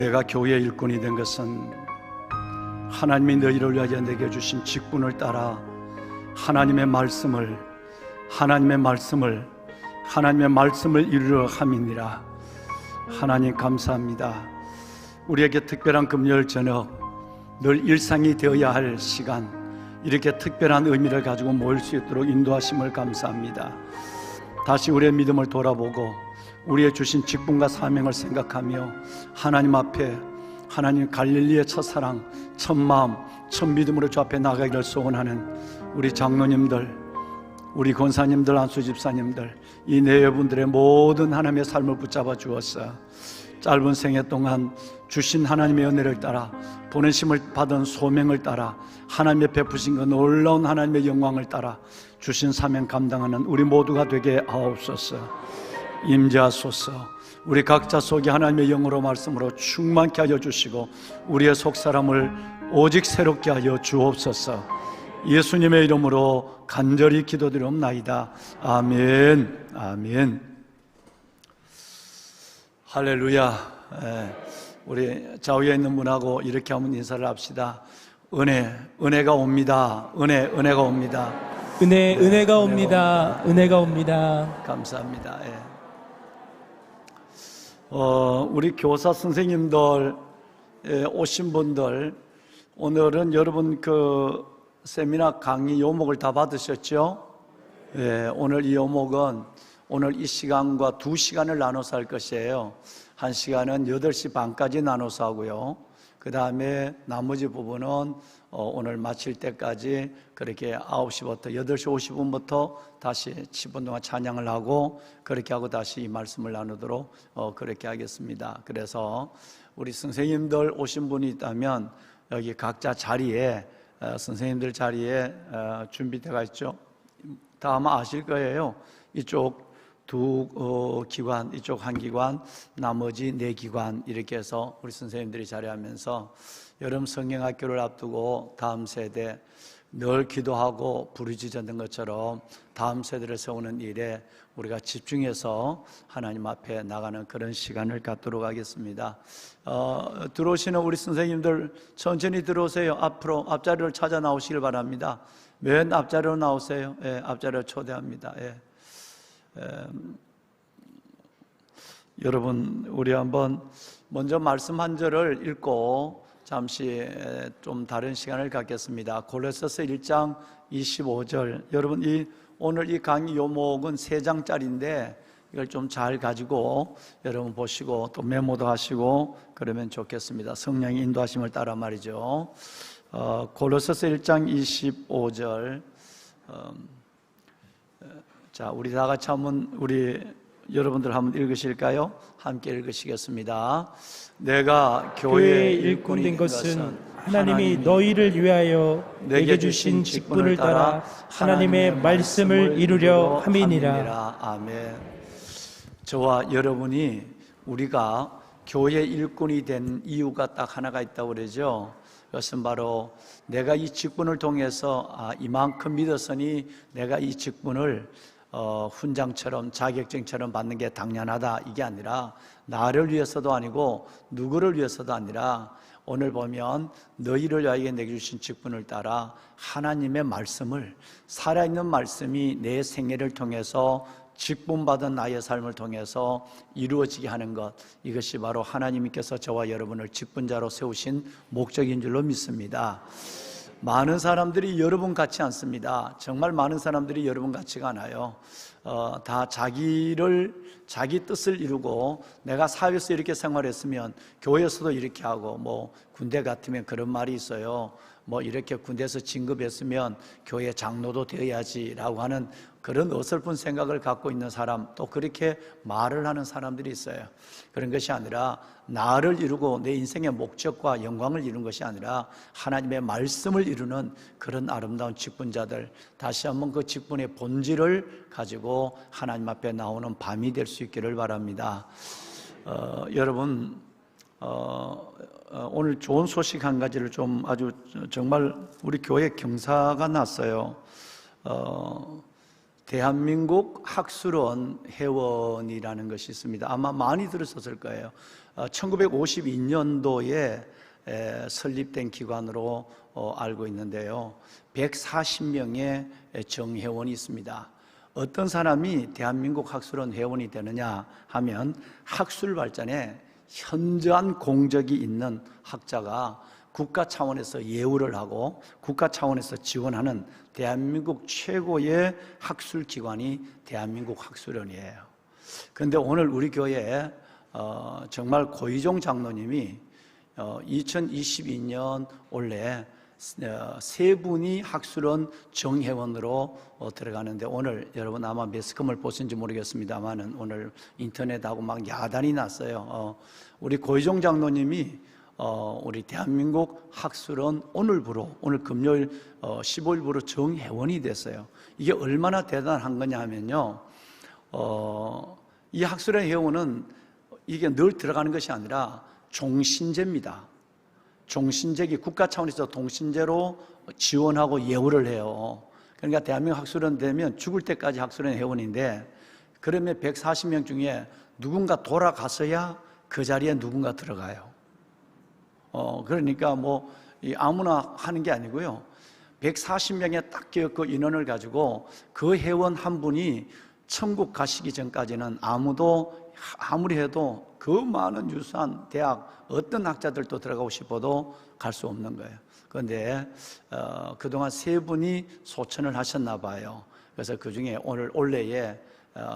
내가 교회의 일꾼이 된 것은 하나님이 너희를 위하여 내게 주신 직분을 따라 하나님의 말씀을 이루려 함이니라. 하나님 감사합니다. 우리에게 특별한 금요일 저녁, 늘 일상이 되어야 할 시간, 이렇게 특별한 의미를 가지고 모일 수 있도록 인도하심을 감사합니다. 다시 우리의 믿음을 돌아보고 우리의 주신 직분과 사명을 생각하며 하나님 앞에, 하나님 갈릴리의 첫사랑, 첫마음, 첫믿음으로 주 앞에 나가기를 소원하는 우리 장로님들, 우리 권사님들, 안수집사님들, 이 내외분들의 모든 하나님의 삶을 붙잡아 주었어. 짧은 생애 동안 주신 하나님의 은혜를 따라, 보내심을 받은 소명을 따라, 하나님의 베푸신 그 놀라운 하나님의 영광을 따라 주신 사명 감당하는 우리 모두가 되게 하옵소서. 임재하소서. 우리 각자 속에 하나님의 영으로 말씀으로 충만케 하여 주시고 우리의 속사람을 오직 새롭게 하여 주옵소서. 예수님의 이름으로 간절히 기도드리옵나이다. 아멘. 아멘. 할렐루야. 우리 좌우에 있는 분하고 이렇게 한번 인사를 합시다. 은혜가 옵니다. 은혜가 옵니다. 은혜가 옵니다. 은혜가 옵니다. 감사합니다. 우리 교사 선생님들 오신 분들, 오늘은 여러분 그 세미나 강의 요목을 다 받으셨죠? 오늘 이 요목은 오늘 이 시간과 2시간을 나눠서 할 것이에요. 한 시간은 8시 반까지 나눠서 하고요. 그 다음에 나머지 부분은 오늘 마칠 때까지 그렇게 9시부터 8시 50분부터 다시 10분 동안 찬양을 하고 그렇게 하고 다시 이 말씀을 나누도록 그렇게 하겠습니다. 그래서 우리 선생님들 오신 분이 있다면 여기 각자 자리에 선생님들 자리에 준비되어 있죠. 다 아마 아실 거예요. 이쪽 두 기관, 이쪽 한 기관, 나머지 4기관 이렇게 해서 우리 선생님들이 자리하면서 여름 성경학교를 앞두고 다음 세대 늘 기도하고 부르짖는 것처럼 다음 세대를 세우는 일에 우리가 집중해서 하나님 앞에 나가는 그런 시간을 갖도록 하겠습니다. 들어오시는 우리 선생님들 천천히 들어오세요. 앞으로 앞자리를 찾아 나오시길 바랍니다. 맨 앞자리로 나오세요. 앞자리로 초대합니다. 여러분, 우리 한번 먼저 말씀 한 절을 읽고 잠시 좀 다른 시간을 갖겠습니다. 골로새서 1장 25절. 여러분, 오늘 이 강의 요목은 3장짜리인데 이걸 좀 잘 가지고 여러분 보시고 또 메모도 하시고 그러면 좋겠습니다. 성령의 인도하심을 따라 말이죠. 골로새서 1장 25절. 자, 우리 다 같이 한번 여러분들 한번 읽으실까요? 함께 읽으시겠습니다. 내가 교회의 일꾼이 된 것은 하나님이 너희를 위하여 내게 주신 직분을 따라 하나님의 말씀을 이루려 함이니라. 아멘. 저와 여러분이 우리가 교회의 일꾼이 된 이유가 딱 하나가 있다고 그러죠. 그것은 바로 내가 이 직분을 통해서 이만큼 믿었으니 내가 이 직분을 훈장처럼 자격증처럼 받는 게 당연하다, 이게 아니라 나를 위해서도 아니고 누구를 위해서도 아니라 오늘 보면 너희를 위하여 내게 주신 직분을 따라 하나님의 말씀을, 살아있는 말씀이 내 생애를 통해서 직분받은 나의 삶을 통해서 이루어지게 하는 것, 이것이 바로 하나님께서 저와 여러분을 직분자로 세우신 목적인 줄로 믿습니다. 많은 사람들이 여러분 같지 않습니다. 정말 많은 사람들이 여러분 같지가 않아요. 다 자기 뜻을 이루고 내가 사회에서 이렇게 생활했으면 교회에서도 이렇게 하고, 군대 같으면 그런 말이 있어요. 이렇게 군대에서 진급했으면 교회 장로도 되어야지라고 하는 그런 어설픈 생각을 갖고 있는 사람, 또 그렇게 말을 하는 사람들이 있어요. 그런 것이 아니라 나를 이루고 내 인생의 목적과 영광을 이루는 것이 아니라 하나님의 말씀을 이루는 그런 아름다운 직분자들, 다시 한번 그 직분의 본질을 가지고 하나님 앞에 나오는 밤이 될 수 있기를 바랍니다. 여러분, 오늘 좋은 소식 한 가지를 좀 정말 우리 교회 경사가 났어요. 대한민국 학술원 회원이라는 것이 있습니다. 아마 많이 들으셨을 거예요. 1952년도에 설립된 기관으로 알고 있는데요. 140명의 정회원이 있습니다. 어떤 사람이 대한민국 학술원 회원이 되느냐 하면 학술 발전에 현저한 공적이 있는 학자가 국가 차원에서 예우를 하고 국가 차원에서 지원하는 대한민국 최고의 학술 기관이 대한민국 학술원이에요. 그런데 오늘 우리 교회에 정말 고희종 장로님이 2022년 올해 세 분이 학술원 정회원으로 들어가는데, 오늘 여러분 아마 매스컴을 보신지 모르겠습니다만은 오늘 인터넷하고 막 야단이 났어요. 우리 고희종 장로님이 우리 대한민국 학술원 오늘 금요일 15일부로 정회원이 됐어요. 이게 얼마나 대단한 거냐 하면요, 이 학술원 회원은 이게 늘 들어가는 것이 아니라 종신제입니다. 종신제기 국가 차원에서 동신제로 지원하고 예우를 해요. 그러니까 대한민국 학술원 되면 죽을 때까지 학술원 회원인데, 그러면 140명 중에 누군가 돌아가서야 그 자리에 누군가 들어가요. 그러니까 뭐 아무나 하는 게 아니고요. 140명의 딱 그 인원을 가지고 그 회원 한 분이 천국 가시기 전까지는 아무리 해도 그 많은 유수한 대학 어떤 학자들도 들어가고 싶어도 갈 수 없는 거예요. 그런데 그동안 세 분이 소천을 하셨나 봐요. 그래서 그 중에 오늘 올해에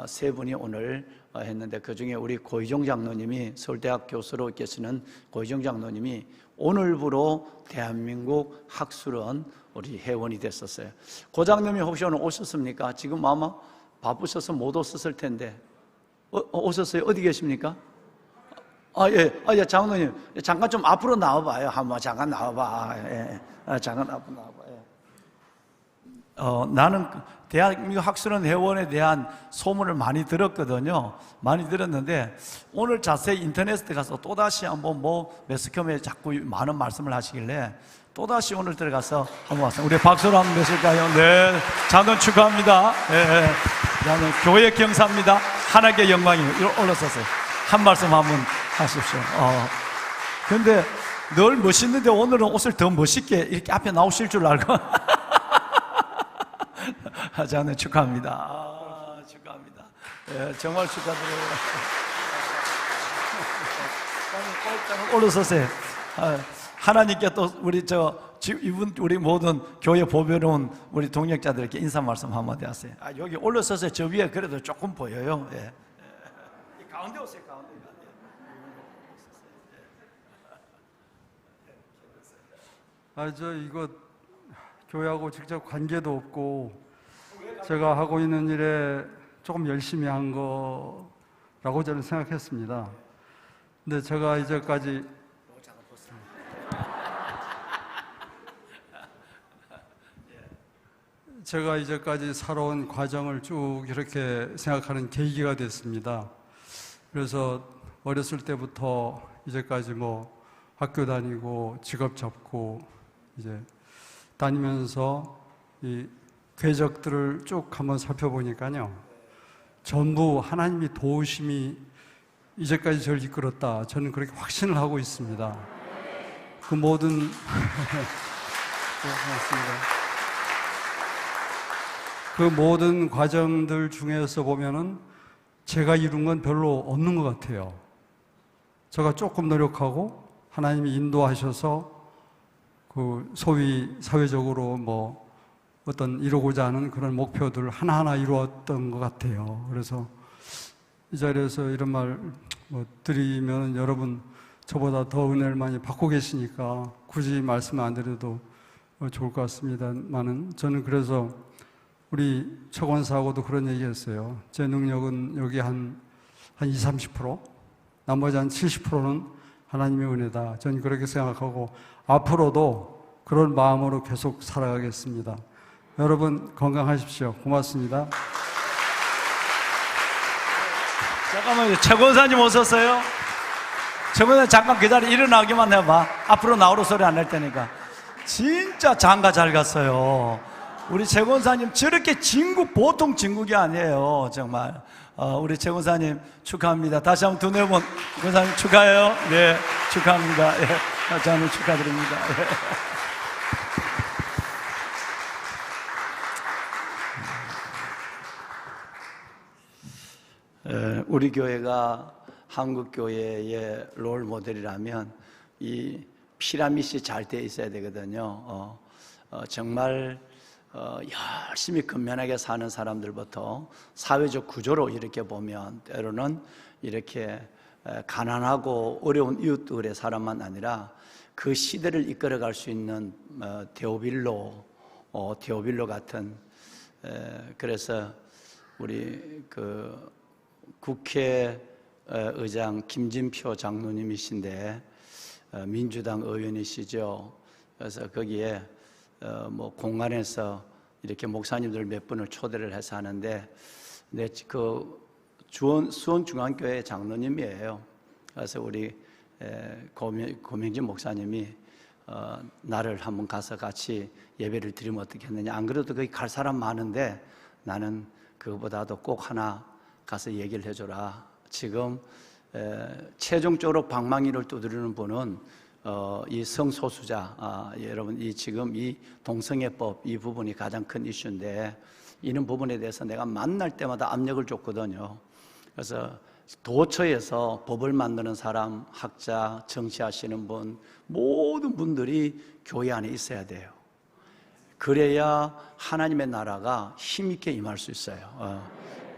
세 분이 오늘 했는데, 그 중에 우리 고희종 장로님이, 서울대학 교수로 계시는 고희종 장로님이 오늘부로 대한민국 학술원 우리 회원이 됐었어요. 고 장로님이 혹시 오늘 오셨습니까? 지금 아마 바쁘셔서 못 오셨을 텐데. 오셨어요? 어디 계십니까? 예, 장로님, 잠깐 좀 앞으로 나와봐요. 한번 잠깐 나와봐. 잠깐 앞으로 나와봐. 나는 대한민국 학술원 회원에 대한 소문을 많이 들었거든요. 많이 들었는데, 오늘 자세히 인터넷에 가서 또다시 한번 매스컴에 자꾸 많은 말씀을 하시길래 또다시 오늘 들어가서 한번 왔어요. 우리 박수로 한번 내실까요? 네, 장로님 축하합니다. 네, 나는 교회 경사입니다. 하나님께 영광이에요. 올라서세요. 한 말씀 한번 하십시오. 근데 늘 멋있는데 오늘은 옷을 더 멋있게 이렇게 앞에 나오실 줄 알고. 장로님 축하합니다. 축하합니다. 예, 정말 축하드려요. 올라서세요. 하나님께 또 우리 모든 교회 보배로운 우리 동역자들에게 인사 말씀 한마디 하세요. 여기 올라서세요. 저 위에 그래도 조금 보여요. 예. 가운데 오세요. 가운데. 이거 교회하고 직접 관계도 없고 제가 하고 있는 일에 조금 열심히 한 거라고 저는 생각했습니다. 근데 제가 이제까지 살아온 과정을 쭉 이렇게 생각하는 계기가 됐습니다. 그래서 어렸을 때부터 이제까지 학교 다니고 직업 잡고 이제 다니면서 이 궤적들을 쭉 한번 살펴보니까요, 전부 하나님이 도우심이 이제까지 저를 이끌었다, 저는 그렇게 확신을 하고 있습니다. 그 모든 고맙습니다. 그 모든 과정들 중에서 보면은 제가 이룬 건 별로 없는 것 같아요. 제가 조금 노력하고 하나님이 인도하셔서 그 소위 사회적으로 어떤 이루고자 하는 그런 목표들을 하나하나 이루었던 것 같아요. 그래서 이 자리에서 이런 말 드리면 여러분 저보다 더 은혜를 많이 받고 계시니까 굳이 말씀 안 드려도 좋을 것 같습니다만은, 저는 그래서 우리 최 권사하고도 그런 얘기 했어요. 제 능력은 여기 한 20-30%, 나머지 한 70%는 하나님의 은혜다. 저는 그렇게 생각하고 앞으로도 그런 마음으로 계속 살아가겠습니다. 여러분 건강하십시오. 고맙습니다. 잠깐만요. 최 권사님 오셨어요? 최 권사님 잠깐 그 자리에 일어나기만 해봐. 앞으로 나오라 소리 안 할 테니까. 진짜 장가 잘 갔어요. 우리 최 권사님 저렇게 진국 보통 진국이 아니에요. 정말 우리 최 권사님 축하합니다. 다시 한번 두네 번 권사님 축하해요. 네, 축하합니다. 예, 다시 한번 축하드립니다. 예. 우리 교회가 한국 교회의 롤 모델이라면 이 피라밋이 잘 돼 있어야 되거든요. 정말 열심히 근면하게 사는 사람들부터 사회적 구조로 이렇게 보면 때로는 이렇게 가난하고 어려운 이웃들의 사람만 아니라 그 시대를 이끌어갈 수 있는 데오빌로 같은, 그래서 우리 그 국회의장 김진표 장로님이신데 민주당 의원이시죠. 그래서 거기에 뭐 공간에서 이렇게 목사님들 몇 분을 초대를 해서 하는데, 그 수원중앙교회 장로님이에요. 그래서 우리 고명진 목사님이 나를 한번 가서 같이 예배를 드리면 어떻겠느냐. 안 그래도 거기 갈 사람 많은데 나는 그거보다도 꼭 하나 가서 얘기를 해줘라. 지금 최종적으로 방망이를 두드리는 분은 이 성소수자, 여러분 지금 이 동성애법 이 부분이 가장 큰 이슈인데, 이런 부분에 대해서 내가 만날 때마다 압력을 줬거든요. 그래서 도처에서 법을 만드는 사람, 학자, 정치하시는 분, 모든 분들이 교회 안에 있어야 돼요. 그래야 하나님의 나라가 힘있게 임할 수 있어요.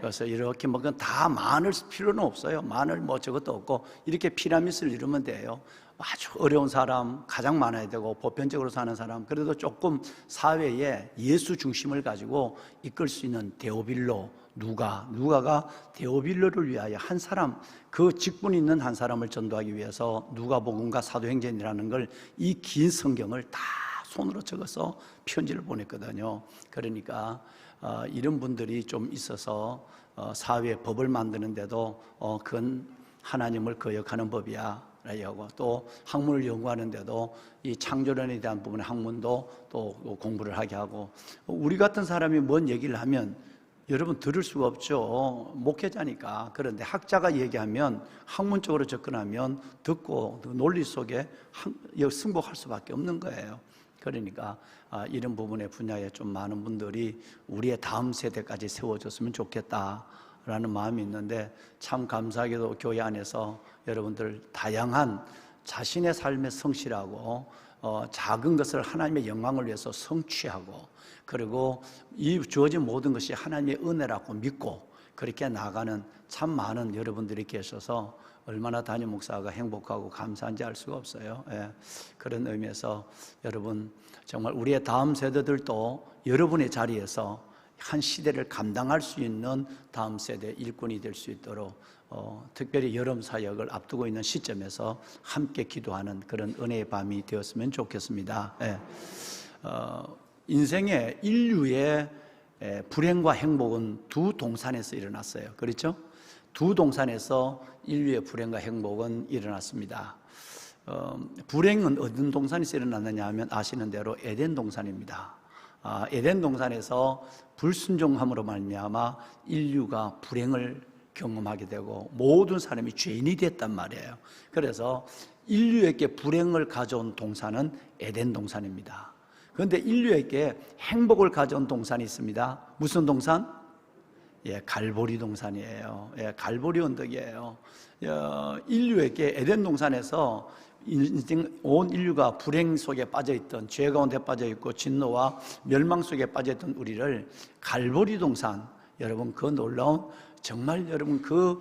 그래서 이렇게 뭐 다 많을 필요는 없어요. 많을 뭐 저것도 없고 이렇게 피라미드를 이루면 돼요. 아주 어려운 사람 가장 많아야 되고, 보편적으로 사는 사람, 그래도 조금 사회에 예수 중심을 가지고 이끌 수 있는 데오빌로, 누가가 데오빌로를 위하여 한 사람, 그 직분 있는 한 사람을 전도하기 위해서 누가복음과 사도행전이라는 걸, 이 긴 성경을 다 손으로 적어서 편지를 보냈거든요. 그러니까 이런 분들이 좀 있어서 사회에 법을 만드는데도 그건 하나님을 거역하는 법이야 하고, 또 학문을 연구하는데도 이 창조론에 대한 부분의 학문도 또 공부를 하게 하고, 우리 같은 사람이 뭔 얘기를 하면 여러분 들을 수가 없죠. 목회자니까. 그런데 학자가 얘기하면, 학문적으로 접근하면 듣고 그 논리 속에 승복할 수밖에 없는 거예요. 그러니까 이런 부분의 분야에 좀 많은 분들이 우리의 다음 세대까지 세워졌으면 좋겠다라는 마음이 있는데, 참 감사하게도 교회 안에서 여러분들 다양한 자신의 삶에 성실하고 작은 것을 하나님의 영광을 위해서 성취하고, 그리고 이 주어진 모든 것이 하나님의 은혜라고 믿고 그렇게 나가는 참 많은 여러분들이 계셔서 얼마나 담임 목사가 행복하고 감사한지 알 수가 없어요. 예. 그런 의미에서 여러분, 정말 우리의 다음 세대들도 여러분의 자리에서 한 시대를 감당할 수 있는 다음 세대 일꾼이 될 수 있도록 특별히 여름 사역을 앞두고 있는 시점에서 함께 기도하는 그런 은혜의 밤이 되었으면 좋겠습니다. 예. 인생의 인류의 불행과 행복은 두 동산에서 일어났어요. 그렇죠? 두 동산에서 인류의 불행과 행복은 일어났습니다. 불행은 어떤 동산에서 일어났느냐 하면 아시는 대로 에덴 동산입니다. 에덴 동산에서 불순종함으로 말미암아 인류가 불행을 경험하게 되고 모든 사람이 죄인이 됐단 말이에요. 그래서 인류에게 불행을 가져온 동산은 에덴 동산입니다. 그런데 인류에게 행복을 가져온 동산이 있습니다. 무슨 동산? 예, 갈보리 동산이에요. 예, 갈보리 언덕이에요. 인류에게 에덴 동산에서 온 인류가 불행 속에 빠져있던, 죄 가운데 빠져있고 진노와 멸망 속에 빠져있던 우리를 갈보리 동산, 여러분 그 놀라운, 정말 여러분 그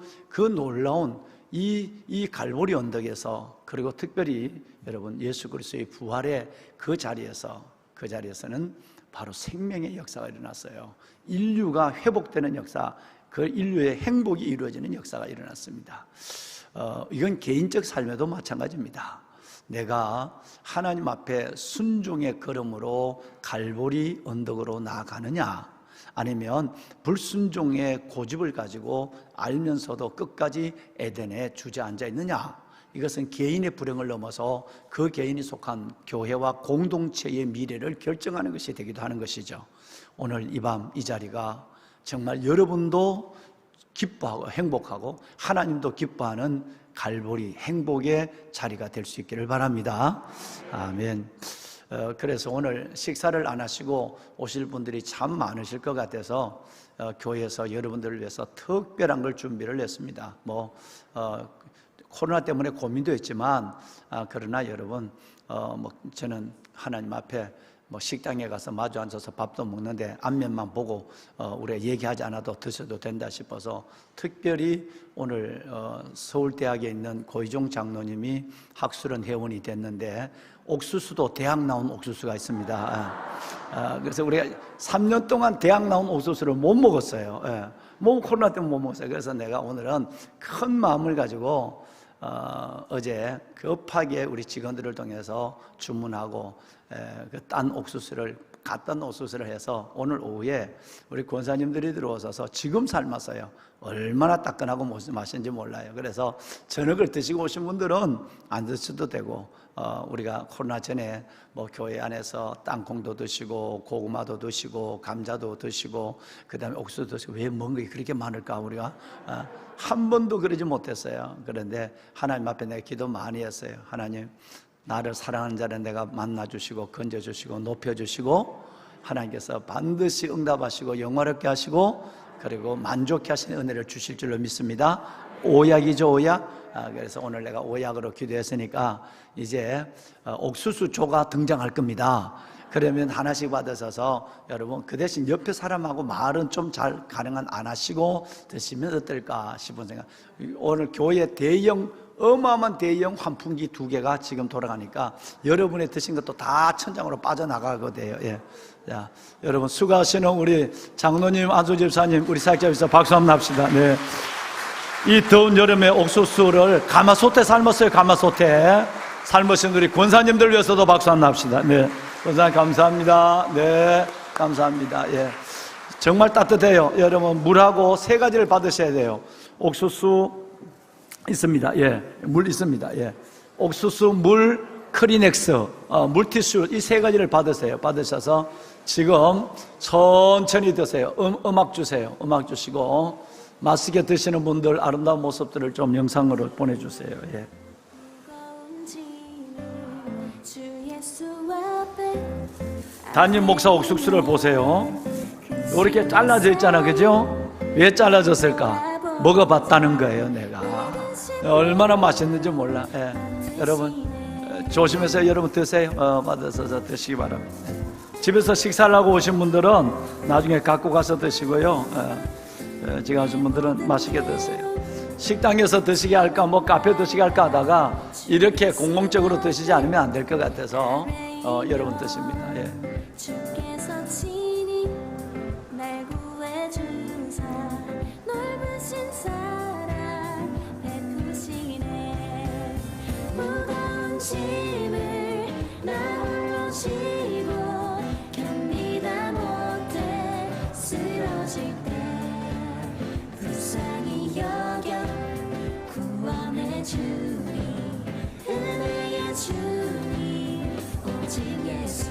놀라운 이 갈보리 언덕에서, 그리고 특별히 여러분 예수 그리스도의 부활의 그 자리에서는 바로 생명의 역사가 일어났어요. 인류가 회복되는 역사, 그 인류의 행복이 이루어지는 역사가 일어났습니다. 이건 개인적 삶에도 마찬가지입니다. 내가 하나님 앞에 순종의 걸음으로 갈보리 언덕으로 나아가느냐, 아니면 불순종의 고집을 가지고 알면서도 끝까지 에덴에 주저앉아 있느냐, 이것은 개인의 불행을 넘어서 그 개인이 속한 교회와 공동체의 미래를 결정하는 것이 되기도 하는 것이죠. 오늘 이 밤 이 자리가 정말 여러분도 기뻐하고 행복하고 하나님도 기뻐하는 갈보리 행복의 자리가 될 수 있기를 바랍니다. 아멘. 그래서 오늘 식사를 안 하시고 오실 분들이 참 많으실 것 같아서 교회에서 여러분들을 위해서 특별한 걸 준비를 했습니다. 코로나 때문에 고민도 했지만 그러나 여러분 저는 하나님 앞에 식당에 가서 마주 앉아서 밥도 먹는데 앞면만 보고 우리가 얘기하지 않아도 드셔도 된다 싶어서 특별히 오늘 서울대학에 있는 고희종 장로님이 학술은 회원이 됐는데 옥수수도 대학 나온 옥수수가 있습니다. 그래서 우리가 3년 동안 대학 나온 옥수수를 못 먹었어요. 코로나 때문에 못 먹었어요. 그래서 내가 오늘은 큰 마음을 가지고 어제 급하게 우리 직원들을 통해서 주문하고 딴 옥수수를 갓딴 옥수수를 해서 오늘 오후에 우리 권사님들이 들어오셔서 지금 삶았어요. 얼마나 따끈하고 맛있는지 몰라요. 그래서 저녁을 드시고 오신 분들은 안 드셔도 되고 우리가 코로나 전에 교회 안에서 땅콩도 드시고 고구마도 드시고 감자도 드시고 그 다음에 옥수수 드시고 왜 먹는 게 그렇게 많을까 우리가 한 번도 그러지 못했어요. 그런데 하나님 앞에 내가 기도 많이 했어요. 하나님 나를 사랑하는 자를 내가 만나주시고 건져주시고 높여주시고 하나님께서 반드시 응답하시고 영화롭게 하시고 그리고 만족해 하시는 은혜를 주실 줄로 믿습니다. 오약이죠, 오약. 그래서 오늘 내가 오약으로 기도했으니까 이제 옥수수조가 등장할 겁니다. 그러면 하나씩 받으셔서 여러분 그 대신 옆에 사람하고 말은 좀 잘 가능한 안 하시고 드시면 어떨까 싶은 생각. 오늘 교회 어마어마한 대형 환풍기 2개가 지금 돌아가니까 여러분이 드신 것도 다 천장으로 빠져나가거든요. 예. 자, 여러분 수고하시는 우리 장로님, 안수집사님, 우리 사역자님께서 박수 한번 합시다. 네. 이 더운 여름에 옥수수를 가마솥에 삶았어요. 가마솥에 삶으신 우리 권사님들 위해서도 박수 한번 합시다. 네. 권사님 감사합니다. 네. 감사합니다. 예. 정말 따뜻해요. 여러분 물하고 3가지를 받으셔야 돼요. 옥수수 있습니다. 예, 물 있습니다. 예, 옥수수, 물, 크리넥스, 물티슈 이 3가지를 받으세요. 받으셔서 지금 천천히 드세요. 음악 주세요. 음악 주시고 맛있게 드시는 분들 아름다운 모습들을 좀 영상으로 보내주세요. 예. 담임 목사 옥수수를 보세요. 이렇게 잘라져 있잖아, 그죠? 왜 잘라졌을까? 먹어봤다는 거예요, 내가. 얼마나 맛있는지 몰라. 예. 여러분 조심해서 여러분 드세요. 받아서 드시기 바랍니다. 집에서 식사를 하고 오신 분들은 나중에 갖고 가서 드시고요. 지금 하신 분들은 맛있게 드세요. 식당에서 드시게 할까 카페 드시게 할까 하다가 이렇게 공공적으로 드시지 않으면 안 될 것 같아서 여러분 드십니다. 예. 짐을 나 홀로 지고 견디다 못해 쓰러질 때 불쌍히 여겨 구원해 주니 은혜의 주님 오직 예수.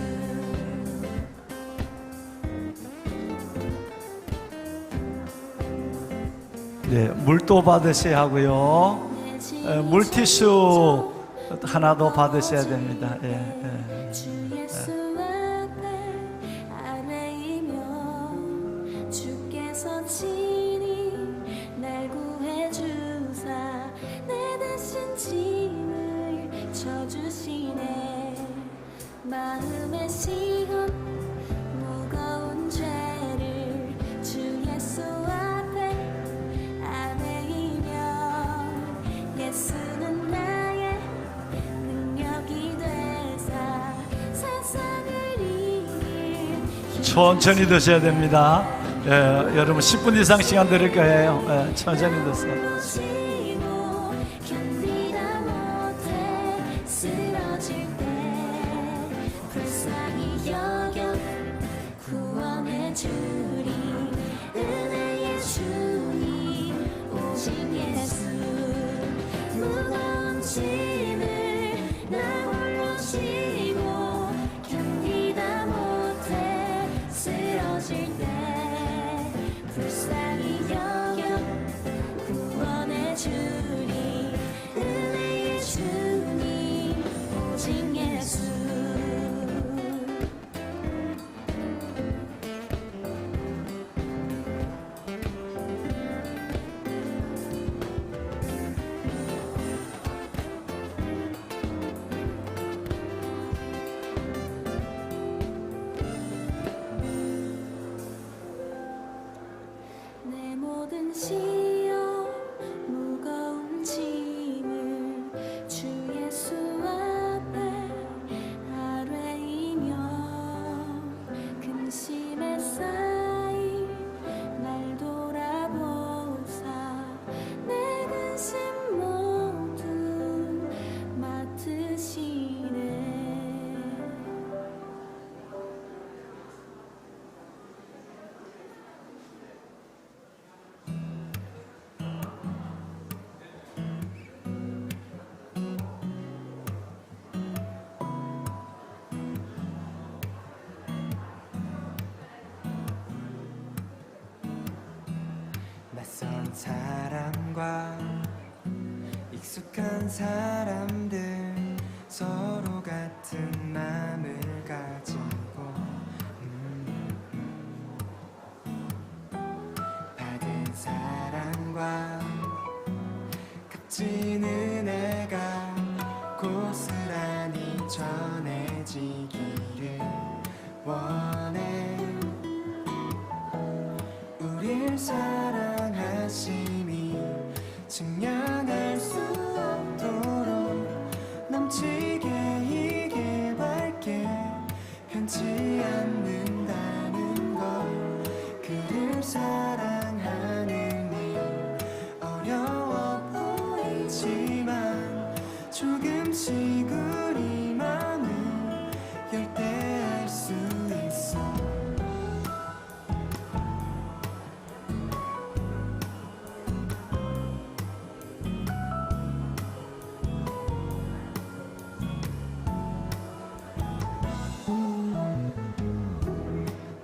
네, 물도 받으셔야 하고요. 물티슈 하나 더 받으셔야 됩니다. 예, 예. 주 예수 앞에 아뢰이며 주께서 친히 날 구해주사 내 대신 짐을 져주시네. 마음의 시험 무거운 죄를 주 예수 앞에 아뢰이며 예수는 나의 능력이 되사 세상을 이길 천천히 드셔야 됩니다. 예, 여러분 10분 이상 시간 드릴 거예요. 예, 천천히 드세요. 지고 견디다 못해 쓰러질 때 불쌍히 여겨 구원해 주리 은혜의 주님 오직 예수. 무거운 짐을 나 홀로 지고 견디다 못해 쓰러질 때 불쌍히 여겨 구원해 주니 은혜의 주님 오직 예수. 내 모든 시험 무거운 짐을 주 예수 앞에 아뢰이며 근심에 쌓인 날 돌아보사 내 근심 모두 맡으시네. 낯선 사람과 익숙한 사람들 서로 같은 마음을 가지고 받은 사랑과 값진 은혜가 고스란히 전해지기를 원해. 우릴 사랑하심이 증명할 수 없도록 넘치게 이게 밝게 변치 않는다는 것. 그를 사랑하는 일 어려워 보이지만 조금씩 우리 마음을 열 때 알 수 있어.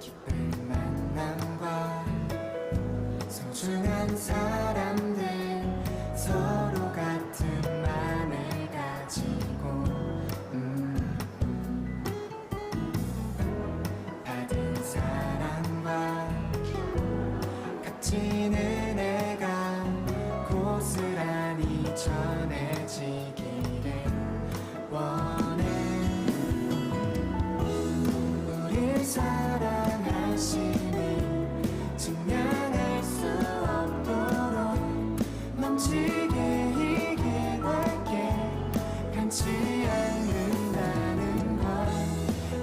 기쁜 만남과 소중한 사람들 서로 같은 마음을 가지고 받은 사랑과 값진 은혜가 고스란히 전해지기를 원해. 우릴 사랑하심이 증명할 수 없도록 넘치게 이게 밝게 변치 않는다는 것.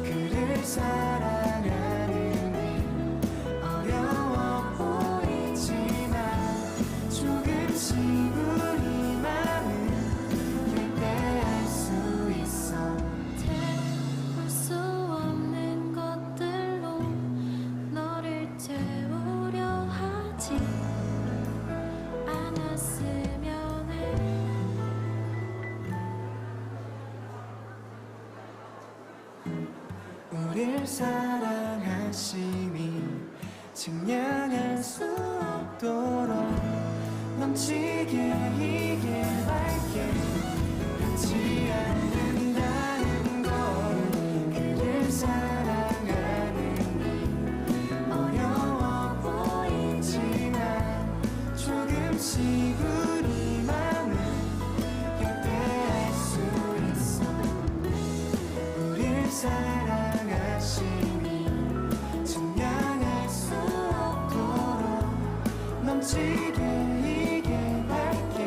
그를 사랑하는 일 어려워 보이지만 조금씩 우리 마음을 열 때 알 수 있어. 볼 수 없는 것들로 너를 채우려 하지 않았으면 해. 우릴 사랑하심이 증명할 수 없도록 넘치게 이게 밝게 변치 않는다는 것. 그를 사랑하는 일 어려워 보이지만 조금씩 우리 마음을 열 때 알 수 있어. 우릴 사랑하심이 증명할 수 없도록 넘치게 이게 밝게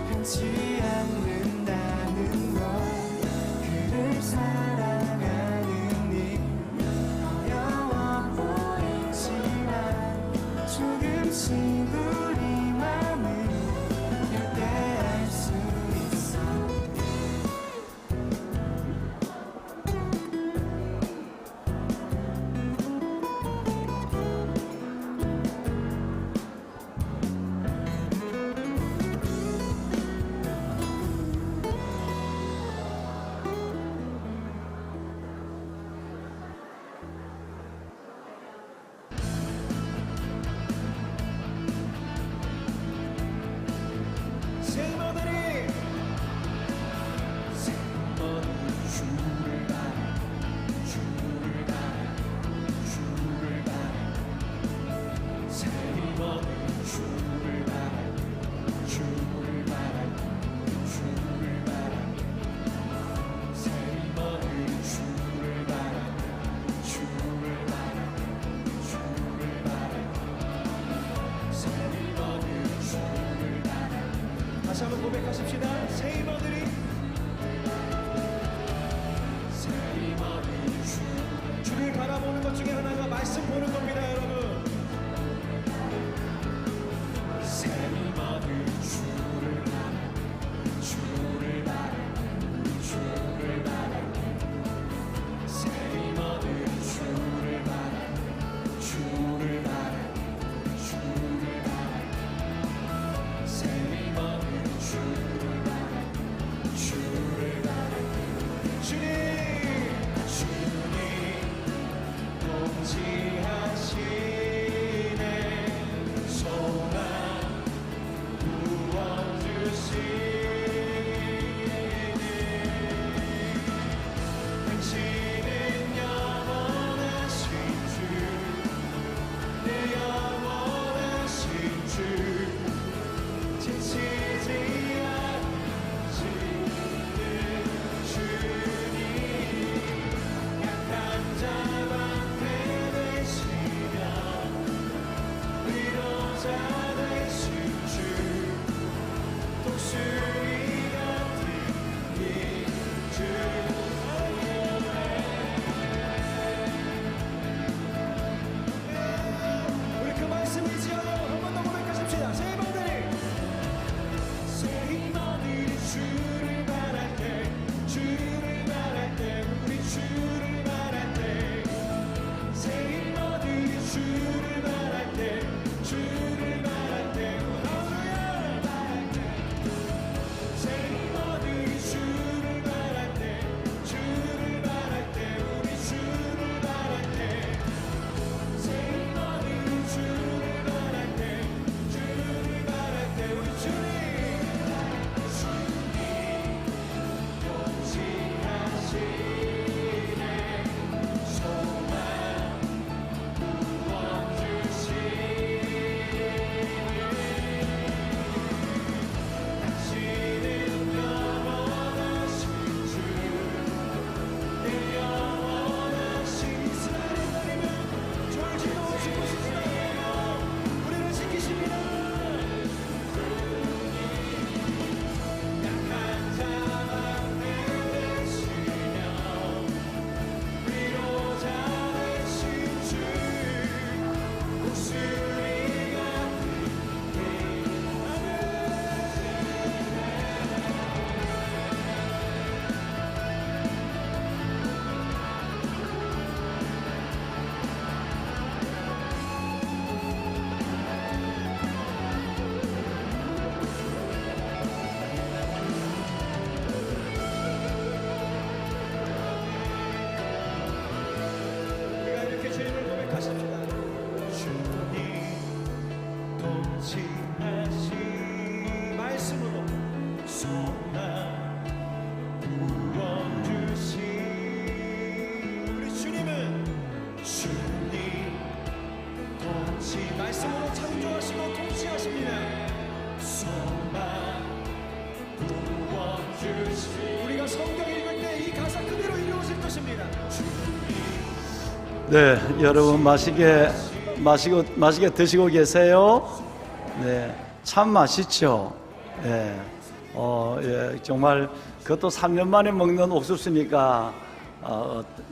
변치 않는다는 것. 그를 사랑하는 일 어려워 보이지만 조금씩 우리 마음을 열 때 알 수 있어. 네, 여러분 맛있게 드시고 계세요? 네, 참 맛있죠? 네, 예, 정말 그것도 3년 만에 먹는 옥수수니까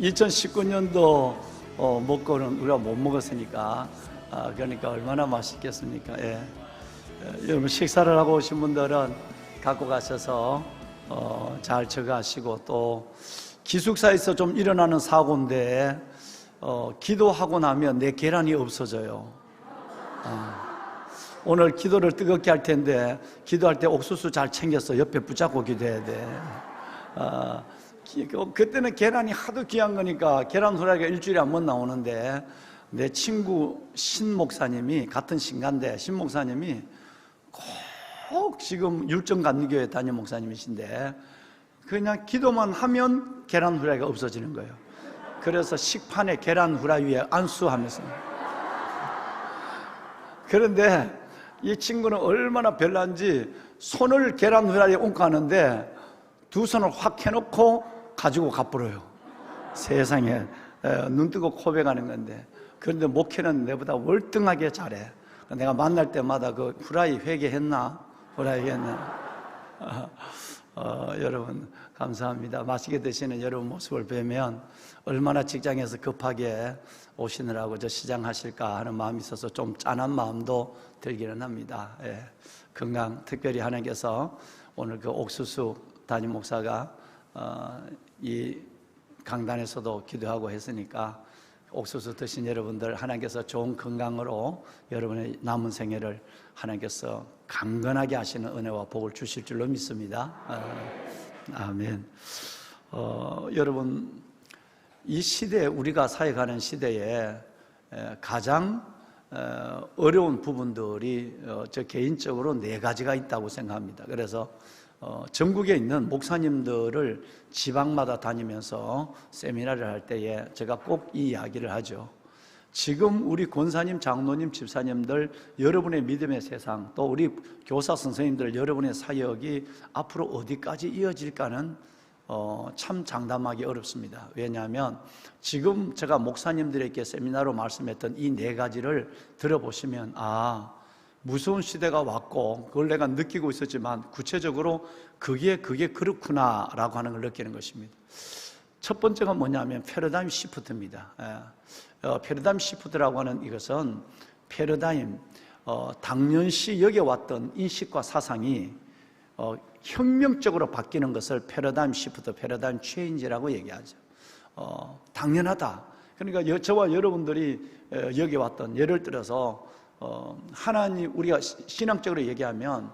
2019년도 먹고는 우리가 못 먹었으니까 그러니까 얼마나 맛있겠습니까? 예. 여러분 식사를 하고 오신 분들은 갖고 가셔서 잘 저가시고, 또 기숙사에서 좀 일어나는 사고인데 기도하고 나면 내 계란이 없어져요. 오늘 기도를 뜨겁게 할 텐데 기도할 때 옥수수 잘 챙겨서 옆에 붙잡고 기도해야 돼. 그때는 계란이 하도 귀한 거니까 계란 후라이가 일주일에 한 번 나오는데, 내 친구 신 목사님이, 같은 신가인데 신 목사님이 꼭 지금 율정감리교회 담임 목사님이신데 그냥 기도만 하면 계란 후라이가 없어지는 거예요. 그래서 식판에 계란 후라이 위에 안수하면서. 그런데 이 친구는 얼마나 별난지 손을 계란 후라이에 얹고 하는데 두 손을 확 해놓고 가지고 가버려요. 세상에, 눈 뜨고 고백하는 건데. 그런데 목회는 내보다 월등하게 잘해. 내가 만날 때마다 그 후라이 회개했나? 후라이 했나? 여러분 감사합니다. 맛있게 드시는 여러분 모습을 뵈면 얼마나 직장에서 급하게 오시느라고 저 시장 하실까 하는 마음이 있어서 좀 짠한 마음도 들기는 합니다. 예. 건강 특별히 하나님께서 오늘 그 옥수수 담임 목사가 이 강단에서도 기도하고 했으니까 옥수수 드신 여러분들 하나님께서 좋은 건강으로 여러분의 남은 생애를 하나님께서 강건하게 하시는 은혜와 복을 주실 줄로 믿습니다. 아멘. 여러분 이 시대에 우리가 살아가는 시대에 가장 어려운 부분들이 저 개인적으로 4가지가 있다고 생각합니다. 그래서 전국에 있는 목사님들을 지방마다 다니면서 세미나를 할 때에 제가 꼭 이 이야기를 하죠. 지금 우리 권사님, 장로님, 집사님들 여러분의 믿음의 세상, 또 우리 교사 선생님들 여러분의 사역이 앞으로 어디까지 이어질까는 참 장담하기 어렵습니다. 왜냐하면 지금 제가 목사님들에게 세미나로 말씀했던 이 4가지를 들어보시면 무서운 시대가 왔고 그걸 내가 느끼고 있었지만 구체적으로 그게 그렇구나 라고 하는 걸 느끼는 것입니다. 첫 번째가 뭐냐면 패러다임 시프트입니다. 패러다임 시프트라고 하는 이것은 패러다임, 당연시 여겨왔던 인식과 사상이 혁명적으로 바뀌는 것을 패러다임 시프트, 패러다임 체인지라고 얘기하죠. 당연하다. 그러니까 저와 여러분들이 여겨왔던, 예를 들어서 하나님, 우리가 신앙적으로 얘기하면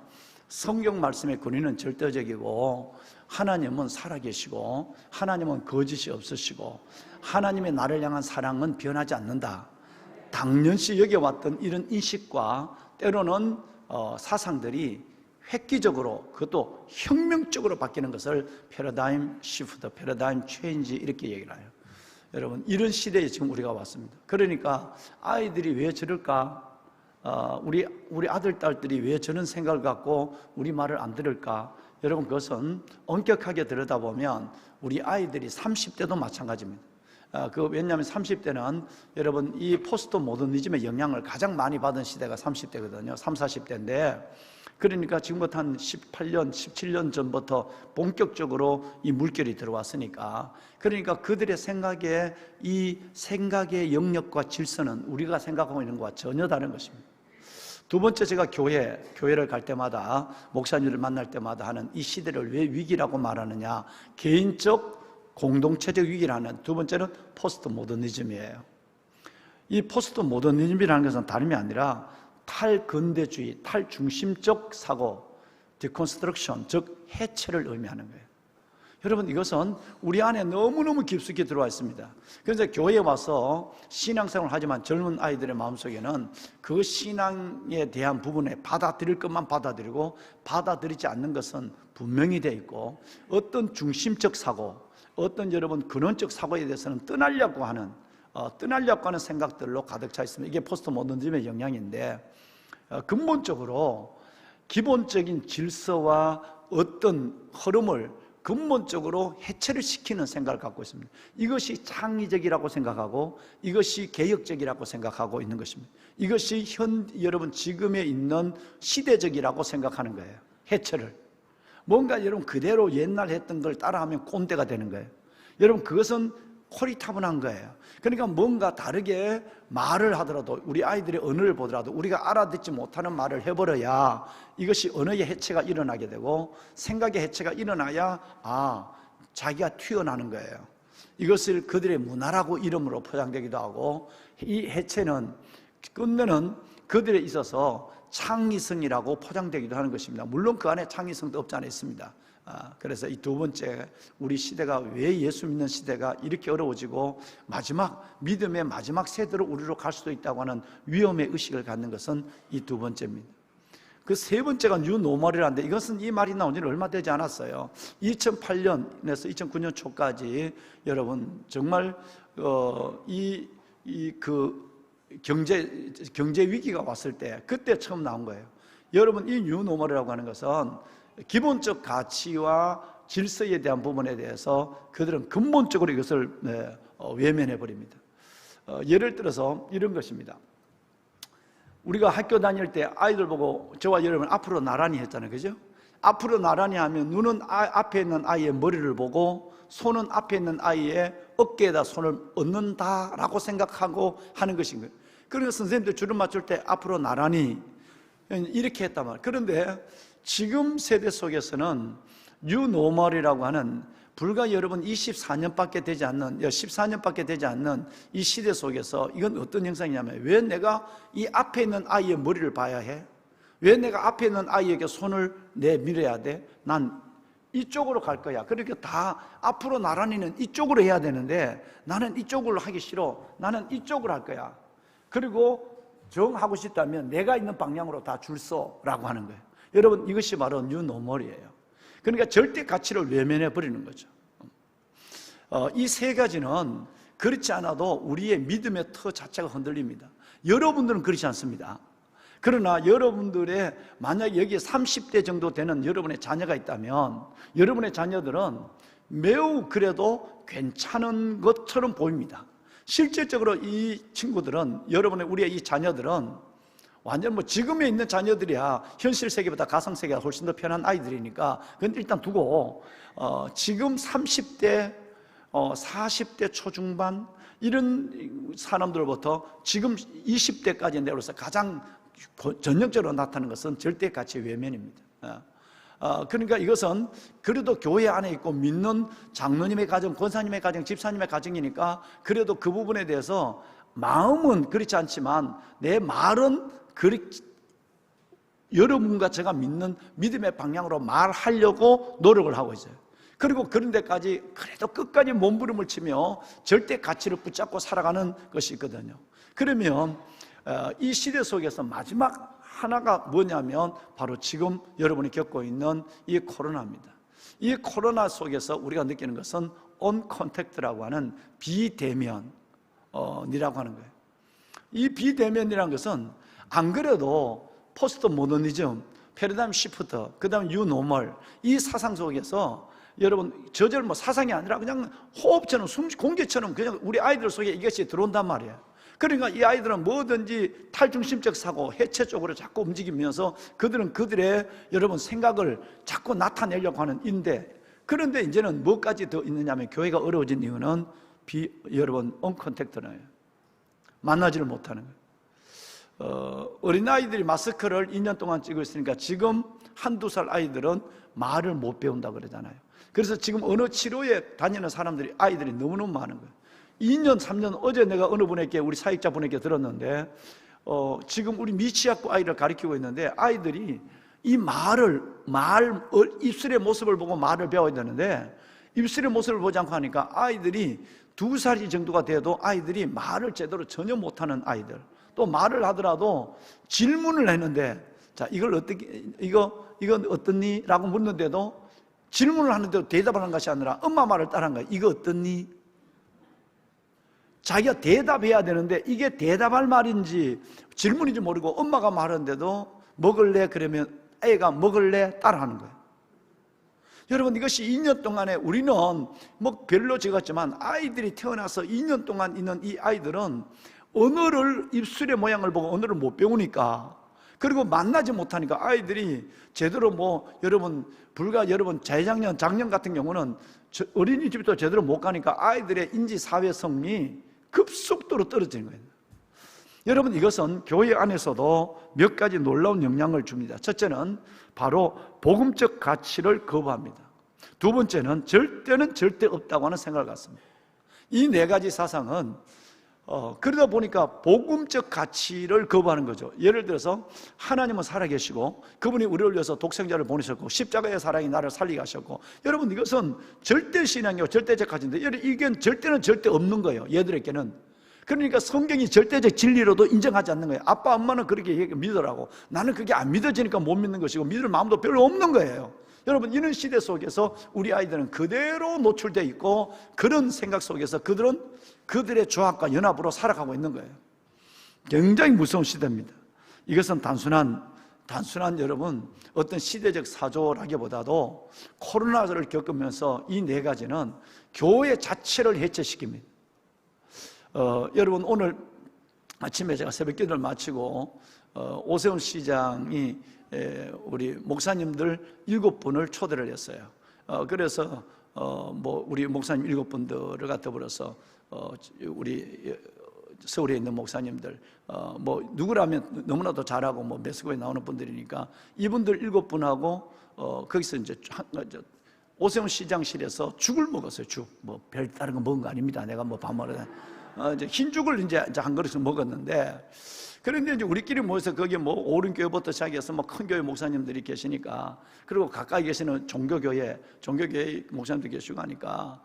성경 말씀의 권위는 절대적이고 하나님은 살아계시고 하나님은 거짓이 없으시고 하나님의 나를 향한 사랑은 변하지 않는다. 당연시 여겨왔던 이런 인식과 때로는 사상들이 획기적으로, 그것도 혁명적으로 바뀌는 것을 패러다임 시프트, 패러다임 체인지 이렇게 얘기를 해요. 여러분, 이런 시대에 지금 우리가 왔습니다. 그러니까 아이들이 왜 저럴까? 우리 아들, 딸들이 왜 저런 생각을 갖고 우리 말을 안 들을까? 여러분, 그것은 엄격하게 들여다보면 우리 아이들이 30대도 마찬가지입니다. 왜냐하면 30대는 여러분 이 포스트 모더니즘의 영향을 가장 많이 받은 시대가 30대거든요. 30, 40대인데 그러니까 지금부터 한 18년, 17년 전부터 본격적으로 이 물결이 들어왔으니까, 그러니까 그들의 생각에 이 생각의 영역과 질서는 우리가 생각하고 있는 것과 전혀 다른 것입니다. 두 번째, 제가 교회를 갈 때마다 목사님을 만날 때마다 하는 이 시대를 왜 위기라고 말하느냐, 개인적 공동체적 위기라는, 두 번째는 포스트 모더니즘이에요. 이 포스트 모더니즘이라는 것은 다름이 아니라 탈근대주의, 탈중심적 사고, 디컨스트럭션, 즉 해체를 의미하는 거예요. 여러분, 이것은 우리 안에 너무너무 깊숙이 들어와 있습니다. 그래서 교회에 와서 신앙생활을 하지만 젊은 아이들의 마음속에는 그 신앙에 대한 부분에 받아들일 것만 받아들이고 받아들이지 않는 것은 분명히 되어 있고, 어떤 중심적 사고, 어떤 여러분 근원적 사고에 대해서는 떠나려고 하는 생각들로 가득 차 있습니다. 이게 포스트 모더니즘의 영향인데, 근본적으로 기본적인 질서와 어떤 흐름을 근본적으로 해체를 시키는 생각을 갖고 있습니다. 이것이 창의적이라고 생각하고 이것이 개혁적이라고 생각하고 있는 것입니다. 이것이 여러분 지금에 있는 시대적이라고 생각하는 거예요. 해체를. 뭔가 여러분 그대로 옛날 했던 걸 따라하면 꼰대가 되는 거예요. 여러분, 그것은 코리타분한 거예요. 그러니까 뭔가 다르게 말을 하더라도, 우리 아이들의 언어를 보더라도 우리가 알아듣지 못하는 말을 해버려야 이것이 언어의 해체가 일어나게 되고 생각의 해체가 일어나야 자기가 튀어나는 거예요. 이것을 그들의 문화라고 이름으로 포장되기도 하고, 이 해체는 끝내는 그들에 있어서 창의성이라고 포장되기도 하는 것입니다. 물론 그 안에 창의성도 없지 않아 있습니다. 그래서 이 두 번째, 우리 시대가 왜 예수 믿는 시대가 이렇게 어려워지고 믿음의 마지막 세대로 우리로 갈 수도 있다고 하는 위험의 의식을 갖는 것은 이 두 번째입니다. 그 세 번째가 뉴노멀이라는데, 이것은 이 말이 나온 지는 얼마 되지 않았어요. 2008년에서 2009년 초까지 여러분 정말 경제 위기가 왔을 때, 그때 처음 나온 거예요. 여러분, 이 뉴노멀이라고 하는 것은 기본적 가치와 질서에 대한 부분에 대해서 그들은 근본적으로 이것을 외면해 버립니다. 예를 들어서 이런 것입니다. 우리가 학교 다닐 때 아이들 보고 저와 여러분 앞으로 나란히 했잖아요, 그죠? 앞으로 나란히 하면 눈은 앞에 있는 아이의 머리를 보고 손은 앞에 있는 아이의 어깨에다 손을 얹는다라고 생각하고 하는 것인 거예요. 그러니까 선생님들 주름 맞출 때 앞으로 나란히 이렇게 했단 말이에요. 그런데 지금 세대 속에서는 뉴노멀이라고 하는, 불과 여러분 14년밖에 되지 않는, 14년밖에 되지 않는 이 시대 속에서 이건 어떤 현상이냐면, 왜 내가 이 앞에 있는 아이의 머리를 봐야 해? 왜 내가 앞에 있는 아이에게 손을 내밀어야 돼? 난 이쪽으로 갈 거야. 그러니까 다 앞으로 나란히는 이쪽으로 해야 되는데 나는 이쪽으로 하기 싫어. 나는 이쪽으로 할 거야. 그리고 정하고 싶다면 내가 있는 방향으로 다 줄 서라고 하는 거예요. 여러분, 이것이 바로 뉴노멀이에요. 그러니까 절대 가치를 외면해 버리는 거죠. 이 세 가지는 그렇지 않아도 우리의 믿음의 터 자체가 흔들립니다. 여러분들은 그렇지 않습니다. 그러나 여러분들의 만약에 여기에 30대 정도 되는 여러분의 자녀가 있다면 여러분의 자녀들은 매우 그래도 괜찮은 것처럼 보입니다. 실질적으로 이 친구들은, 우리의 이 자녀들은 완전 지금에 있는 자녀들이야 현실 세계보다 가상 세계가 훨씬 더 편한 아이들이니까 그건 일단 두고, 지금 30대, 40대 초중반 이런 사람들부터 지금 20대까지 내려서 가장 전형적으로 나타나는 것은 절대 가치 외면입니다. 그러니까 이것은 그래도 교회 안에 있고 믿는 장로님의 가정, 권사님의 가정, 집사님의 가정이니까 그래도 그 부분에 대해서 마음은 그렇지 않지만 내 말은 여러분과 제가 믿는 믿음의 방향으로 말하려고 노력을 하고 있어요. 그리고 그런 데까지 그래도 끝까지 몸부림을 치며 절대 가치를 붙잡고 살아가는 것이 있거든요. 그러면 이 시대 속에서 마지막 하나가 뭐냐면 바로 지금 여러분이 겪고 있는 이 코로나입니다. 이 코로나 속에서 우리가 느끼는 것은 언컨택트라고 하는 비대면이라고 하는 거예요. 이 비대면이라는 것은 안 그래도 포스트 모더니즘, 패러다임 시프트, 그 다음 뉴노멀, 이 사상 속에서 여러분 저절 사상이 아니라 그냥 호흡처럼 공기처럼 그냥 우리 아이들 속에 이것이 들어온단 말이에요. 그러니까 이 아이들은 뭐든지 탈중심적 사고, 해체 쪽으로 자꾸 움직이면서 그들은 그들의 여러분 생각을 자꾸 나타내려고 하는 인데, 그런데 이제는 뭐까지 더 있느냐면 교회가 어려워진 이유는 여러분 언컨택트예요. 만나지를 못하는 거예요. 어린아이들이 마스크를 2년 동안 찍고 있으니까 지금 한두 살 아이들은 말을 못 배운다 그러잖아요. 그래서 지금 언어 치료에 다니는 사람들이 아이들이 너무너무 많은 거예요. 2년, 3년, 어제 내가 어느 분에게, 우리 사역자 분에게 들었는데, 지금 우리 미취학교 아이를 가르치고 있는데, 아이들이 이 입술의 모습을 보고 말을 배워야 되는데, 입술의 모습을 보지 않고 하니까 아이들이 2살 정도가 돼도 아이들이 말을 제대로 전혀 못하는 아이들, 또 말을 하더라도 질문을 했는데, 자, 이건 어떻니? 라고 묻는데도 질문을 하는데도 대답을 하는 것이 아니라 엄마 말을 따라한 거야. 이거 어떻니? 자기가 대답해야 되는데 이게 대답할 말인지 질문인지 모르고 엄마가 말하는데도 먹을래? 그러면 애가 먹을래? 따라하는 거예요. 여러분, 이것이 2년 동안에 우리는 별로 적었지만 아이들이 태어나서 2년 동안 있는 이 아이들은 언어를, 입술의 모양을 보고 언어를 못 배우니까, 그리고 만나지 못하니까 아이들이 제대로 여러분 재작년, 작년 같은 경우는 어린이집도 제대로 못 가니까 아이들의 인지사회성이 급속도로 떨어지는 거예요. 여러분, 이것은 교회 안에서도 몇 가지 놀라운 영향을 줍니다. 첫째는 바로 복음적 가치를 거부합니다. 두 번째는 절대는 절대 없다고 하는 생각을 갖습니다. 이 네 가지 사상은 그러다 보니까 복음적 가치를 거부하는 거죠. 예를 들어서 하나님은 살아계시고 그분이 우리를 위해서 독생자를 보내셨고 십자가의 사랑이 나를 살리게 하셨고, 여러분 이것은 절대 신앙이고 절대적 가치인데 이게 절대는 절대 없는 거예요, 얘들에게는. 그러니까 성경이 절대적 진리로도 인정하지 않는 거예요. 아빠 엄마는 그렇게 믿으라고, 나는 그게 안 믿어지니까 못 믿는 것이고 믿을 마음도 별로 없는 거예요. 여러분, 이런 시대 속에서 우리 아이들은 그대로 노출되어 있고 그런 생각 속에서 그들은 그들의 조합과 연합으로 살아가고 있는 거예요. 굉장히 무서운 시대입니다. 이것은 단순한 여러분 어떤 시대적 사조라기보다도 코로나를 겪으면서 이 네 가지는 교회 자체를 해체시킵니다. 여러분, 오늘 아침에 제가 새벽 기도를 마치고 오세훈 시장이 우리 목사님들 7분을 초대를 했어요. 그래서 우리 목사님 7분들을 갖다 버려서 우리 서울에 있는 목사님들 누구라면 너무나도 잘하고 메스코에 나오는 분들이니까 이분들 7분하고 거기서 이제 오세훈 시장실에서 죽을 먹었어요. 죽. 별 다른 거 먹은 거 아닙니다. 내가 밥 먹으러 이제 흰죽을 이제 한 그릇을 먹었는데, 그런데 이제 우리끼리 모여서 거기 뭐 오른교회부터 시작해서 뭐 큰 교회 목사님들이 계시니까, 그리고 가까이 계시는 종교교회 목사님들 계시고 하니까,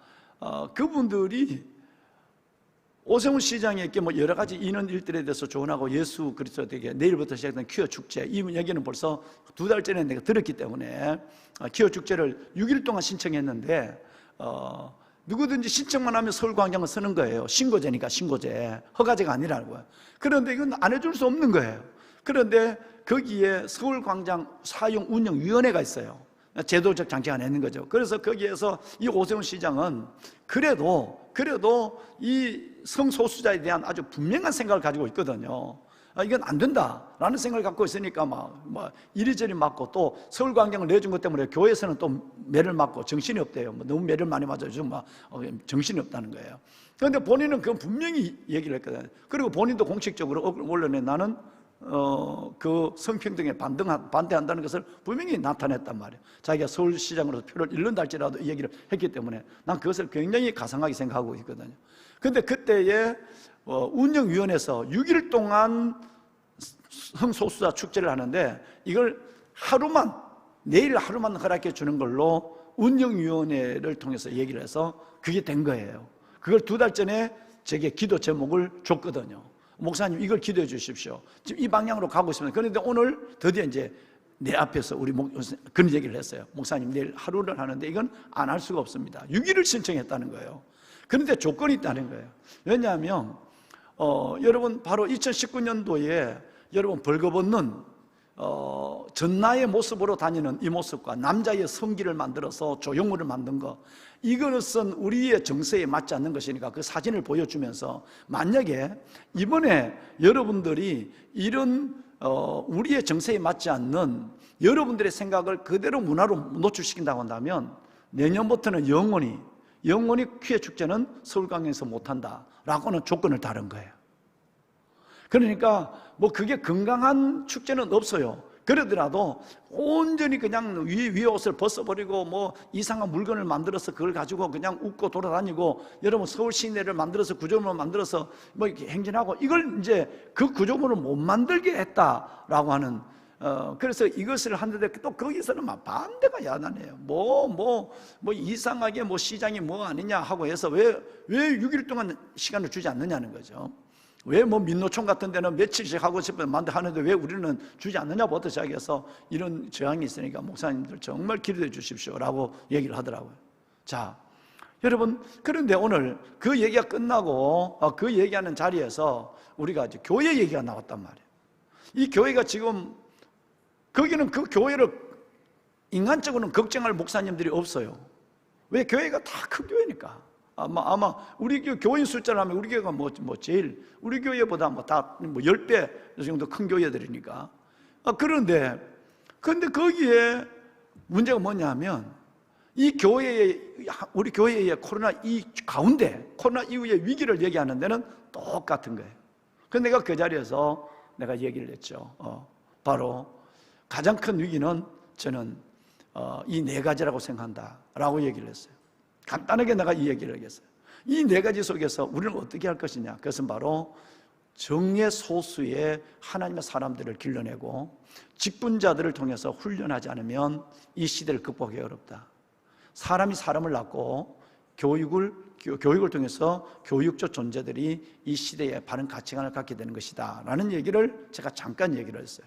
그분들이 오세훈 시장에게 뭐 여러 가지 이런 일들에 대해서 조언하고 예수 그리스도에게 내일부터 시작된 퀴어 축제, 이 얘기는 벌써 2달 전에 내가 들었기 때문에 퀴어 축제를 6일 동안 신청했는데, 누구든지 신청만 하면 서울광장을 쓰는 거예요. 신고제니까, 신고제. 허가제가 아니라는 거예요. 그런데 이건 안 해줄 수 없는 거예요. 그런데 거기에 서울광장 사용 운영위원회가 있어요. 제도적 장치가 있는 거죠. 그래서 거기에서 이 오세훈 시장은 그래도 이 성소수자에 대한 아주 분명한 생각을 가지고 있거든요. 이건 안 된다라는 생각을 갖고 있으니까 막 이리저리 맞고, 또 서울광장을 내준 것 때문에 교회에서는 또 매를 맞고 정신이 없대요. 너무 매를 많이 맞아서 정신이 없다는 거예요. 그런데 본인은 그건 분명히 얘기를 했거든요. 그리고 본인도 공식적으로 언론에 나는 그 성평등에 반대한다는 것을 분명히 나타냈단 말이에요. 자기가 서울시장으로서 표를 잃는다 할지라도 이 얘기를 했기 때문에 난 그것을 굉장히 가상하게 생각하고 있거든요. 그런데 그때에 운영위원회에서 6일 동안 성소수자 축제를 하는데, 이걸 내일 하루만 허락해 주는 걸로 운영위원회를 통해서 얘기를 해서 그게 된 거예요. 그걸 2달 전에 제게 기도 제목을 줬거든요. 목사님, 이걸 기도해 주십시오. 지금 이 방향으로 가고 있습니다. 그런데 오늘 드디어 이제 내 앞에서 그런 얘기를 했어요. 목사님, 내일 하루를 하는데 이건 안 할 수가 없습니다. 6일을 신청했다는 거예요. 그런데 조건이 있다는 거예요. 왜냐하면 여러분, 바로 2019년도에 여러분 벌거벗는 전나의 모습으로 다니는 이 모습과 남자의 성기를 만들어서 조형물을 만든 거, 이것은 우리의 정서에 맞지 않는 것이니까 그 사진을 보여주면서, 만약에 이번에 여러분들이 이런 우리의 정서에 맞지 않는 여러분들의 생각을 그대로 문화로 노출시킨다고 한다면, 내년부터는 영원히 퀴어 축제는 서울광장에서 못한다라고는 조건을 다른 거예요. 그러니까 뭐 그게 건강한 축제는 없어요. 그러더라도 온전히 그냥 위에 옷을 벗어버리고 뭐 이상한 물건을 만들어서 그걸 가지고 그냥 웃고 돌아다니고, 여러분 서울 시내를 만들어서 구조물을 만들어서 뭐 이렇게 행진하고, 이걸 이제 그 구조물을 못 만들게 했다라고 하는, 그래서 이것을 하는데 또 거기서는 막 반대가 야단해요. 뭐 이상하게 뭐 시장이 뭐 아니냐 하고 해서 왜 6일 동안 시간을 주지 않느냐는 거죠. 왜 뭐 민노총 같은 데는 며칠씩 하고 싶으면 하는데 왜 우리는 주지 않느냐부터 시작해서 이런 저항이 있으니까 목사님들 정말 기도해 주십시오라고 얘기를 하더라고요. 자, 여러분, 그런데 오늘 그 얘기가 끝나고 그 얘기하는 자리에서 우리가 이제 교회 얘기가 나왔단 말이에요. 이 교회가 지금, 거기는 그 교회를 인간적으로는 걱정할 목사님들이 없어요. 왜? 교회가 다 큰 교회니까. 아마 우리 교인 숫자를 하면 우리 교회가 제일, 우리 교회보다 다 10배 정도 큰 교회들이니까. 그런데 거기에 문제가 뭐냐면, 우리 교회의 코로나 이후의 위기를 얘기하는 데는 똑같은 거예요. 그래서 내가 그 자리에서 내가 얘기를 했죠. 바로 가장 큰 위기는 저는 이 4가지라고 생각한다라고 얘기를 했어요. 간단하게 내가 이 얘기를 하겠어요. 이 4가지 속에서 우리는 어떻게 할 것이냐, 그것은 바로 정예 소수의 하나님의 사람들을 길러내고 직분자들을 통해서 훈련하지 않으면 이 시대를 극복하기 어렵다. 사람이 사람을 낳고 교육을 통해서 교육적 존재들이 이 시대에 바른 가치관을 갖게 되는 것이다 라는 얘기를 제가 잠깐 얘기를 했어요.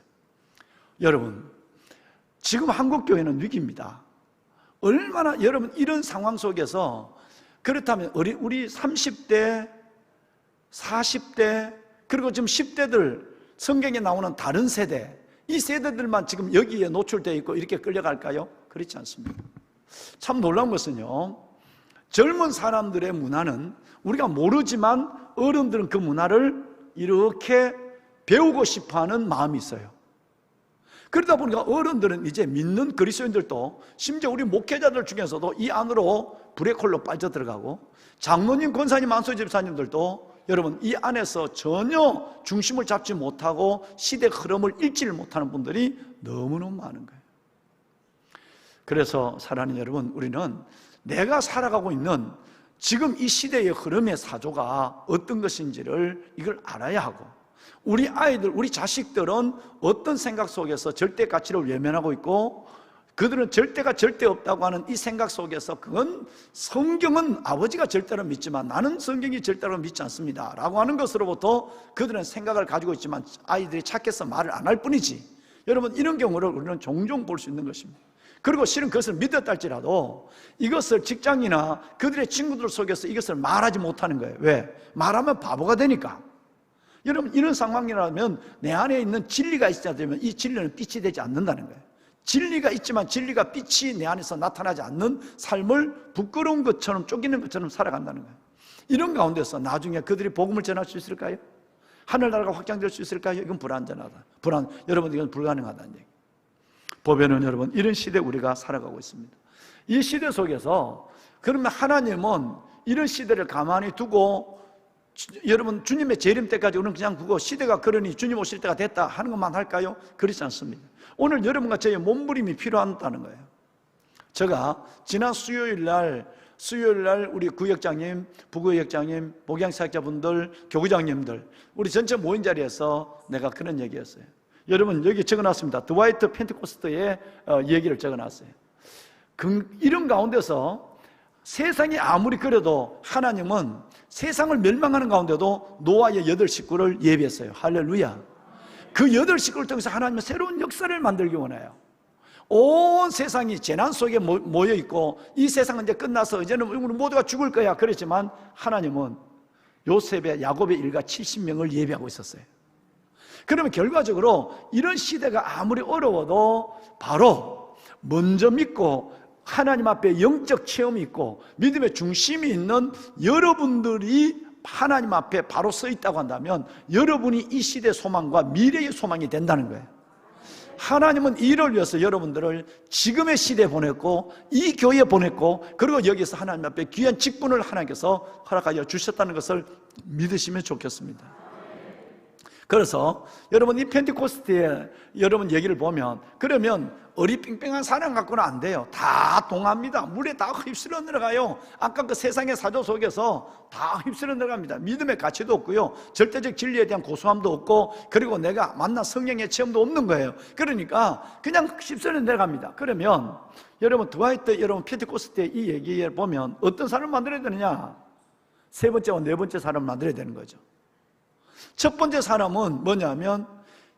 여러분, 지금 한국교회는 위기입니다. 얼마나, 여러분, 이런 상황 속에서, 그렇다면 우리 30대, 40대, 그리고 지금 10대들, 성경에 나오는 다른 세대, 이 세대들만 지금 여기에 노출되어 있고 이렇게 끌려갈까요? 그렇지 않습니다. 참 놀라운 것은요, 젊은 사람들의 문화는 우리가 모르지만 어른들은 그 문화를 이렇게 배우고 싶어하는 마음이 있어요. 그러다 보니까 어른들은 이제 믿는 그리스도인들도, 심지어 우리 목회자들 중에서도 이 안으로 브레이크홀로 빠져들어가고, 장로님, 권사님, 안수 집사님들도 여러분 이 안에서 전혀 중심을 잡지 못하고 시대 흐름을 읽지를 못하는 분들이 너무너무 많은 거예요. 그래서 사랑하는 여러분, 우리는 내가 살아가고 있는 지금 이 시대의 흐름의 사조가 어떤 것인지를 이걸 알아야 하고, 우리 아이들, 우리 자식들은 어떤 생각 속에서 절대 가치를 외면하고 있고, 그들은 절대가 절대 없다고 하는 이 생각 속에서, 그건 성경은 아버지가 절대로 믿지만 나는 성경이 절대로 믿지 않습니다 라고 하는 것으로부터 그들은 생각을 가지고 있지만 아이들이 착해서 말을 안 할 뿐이지. 여러분, 이런 경우를 우리는 종종 볼 수 있는 것입니다. 그리고 실은 그것을 믿었다 할지라도 이것을 직장이나 그들의 친구들 속에서 이것을 말하지 못하는 거예요. 왜? 말하면 바보가 되니까. 여러분, 이런 상황이라면 내 안에 있는 진리가 있지 않으면 이 진리는 빛이 되지 않는다는 거예요. 진리가 있지만 진리가 빛이 내 안에서 나타나지 않는 삶을 부끄러운 것처럼 쫓기는 것처럼 살아간다는 거예요. 이런 가운데서 나중에 그들이 복음을 전할 수 있을까요? 하늘나라가 확장될 수 있을까요? 이건 불안전하다. 여러분, 이건 불가능하다는 얘기. 보면은 여러분, 이런 시대에 우리가 살아가고 있습니다. 이 시대 속에서 그러면 하나님은 이런 시대를 가만히 두고 여러분, 주님의 재림 때까지 우리는 그냥 그거 시대가 그러니 주님 오실 때가 됐다 하는 것만 할까요? 그렇지 않습니다. 오늘 여러분과 저의 몸부림이 필요하다는 거예요. 제가 지난 수요일 날 우리 구역장님, 부구역장님, 목양사역자분들, 교구장님들 우리 전체 모인 자리에서 내가 그런 얘기했어요. 여러분, 여기 적어놨습니다. 드와이트 펜테코스트의 얘기를 적어놨어요. 이런 가운데서 세상이 아무리 그래도 하나님은 세상을 멸망하는 가운데도 노아의 8식구를 예비했어요. 할렐루야. 그 8식구를 통해서 하나님은 새로운 역사를 만들기 원해요. 온 세상이 재난 속에 모여있고 이 세상은 이제 끝나서 이제는 우리 모두가 죽을 거야 그랬지만 하나님은 요셉의 야곱의 일가 70명을 예비하고 있었어요. 그러면 결과적으로 이런 시대가 아무리 어려워도 바로 먼저 믿고 하나님 앞에 영적 체험이 있고 믿음의 중심이 있는 여러분들이 하나님 앞에 바로 서 있다고 한다면 여러분이 이 시대의 소망과 미래의 소망이 된다는 거예요. 하나님은 이를 위해서 여러분들을 지금의 시대에 보냈고 이 교회에 보냈고 그리고 여기서 하나님 앞에 귀한 직분을 하나님께서 허락하여 주셨다는 것을 믿으시면 좋겠습니다. 그래서 여러분, 이 펜테코스트의 여러분 얘기를 보면 그러면 어리뺑뺑한 사람 갖고는 안 돼요. 다 동합니다. 물에 다 휩쓸어 들어가요. 아까 그 세상의 사조 속에서 다 휩쓸어 들어갑니다. 믿음의 가치도 없고요, 절대적 진리에 대한 고소함도 없고, 그리고 내가 만난 성령의 체험도 없는 거예요. 그러니까 그냥 휩쓸어 들어갑니다. 그러면 여러분, 드와이트 여러분 펜테코스트의 이 얘기에 보면 어떤 사람을 만들어야 되느냐? 세 번째와 네 번째 사람을 만들어야 되는 거죠. 첫 번째 사람은 뭐냐면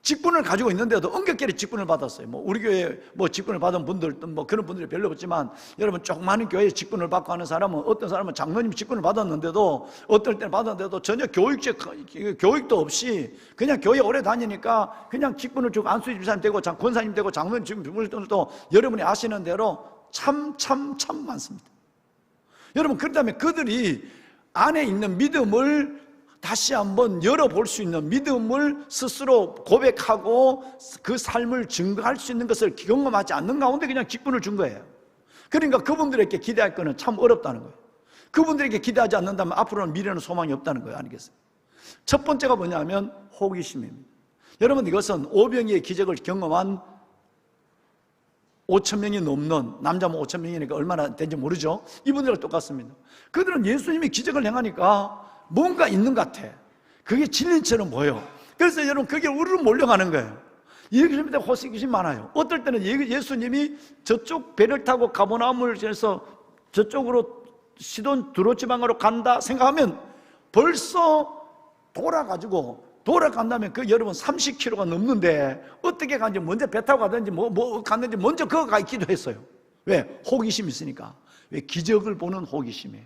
직분을 가지고 있는데도 엉겹결에 직분을 받았어요. 우리 교회에 직분을 받은 분들, 그런 분들이 별로 없지만 여러분, 조그마한 교회에 직분을 받고 하는 사람은, 어떤 사람은 장로님 직분을 받았는데도 어떨 때는 받았는데도 전혀 교육도 없이 그냥 교회 오래 다니니까 그냥 직분을 주고 안수희 집사님 되고 권사님 되고 장로님 직분들도 여러분이 아시는 대로 참 많습니다. 여러분, 그렇다면 그들이 안에 있는 믿음을 다시 한번 열어볼 수 있는, 믿음을 스스로 고백하고 그 삶을 증거할 수 있는 것을 경험하지 않는 가운데 그냥 직분을 준 거예요. 그러니까 그분들에게 기대할 거는 참 어렵다는 거예요. 그분들에게 기대하지 않는다면 앞으로는 미래는 소망이 없다는 거예요. 아니겠어요? 첫 번째가 뭐냐면 호기심입니다. 여러분, 이것은 오병이의 기적을 경험한 5,000명이 넘는, 남자면 5,000명이니까 얼마나 된지 모르죠. 이분들과 똑같습니다. 그들은 예수님이 기적을 행하니까 뭔가 있는 것 같아. 그게 진리처럼 보여. 그래서 여러분, 그게 우르르 몰려가는 거예요. 예수님한테 호기심이 많아요. 어떨 때는 예수님이 저쪽 배를 타고 가버나움을 지나서 저쪽으로 시돈 두로 지방으로 간다 생각하면 벌써 돌아간다면 그 여러분 30km가 넘는데 어떻게 가는지, 먼저 배 타고 가든지 뭐 갔는지 먼저 그거 가 있기도 했어요. 왜? 호기심이 있으니까. 왜? 기적을 보는 호기심이에요.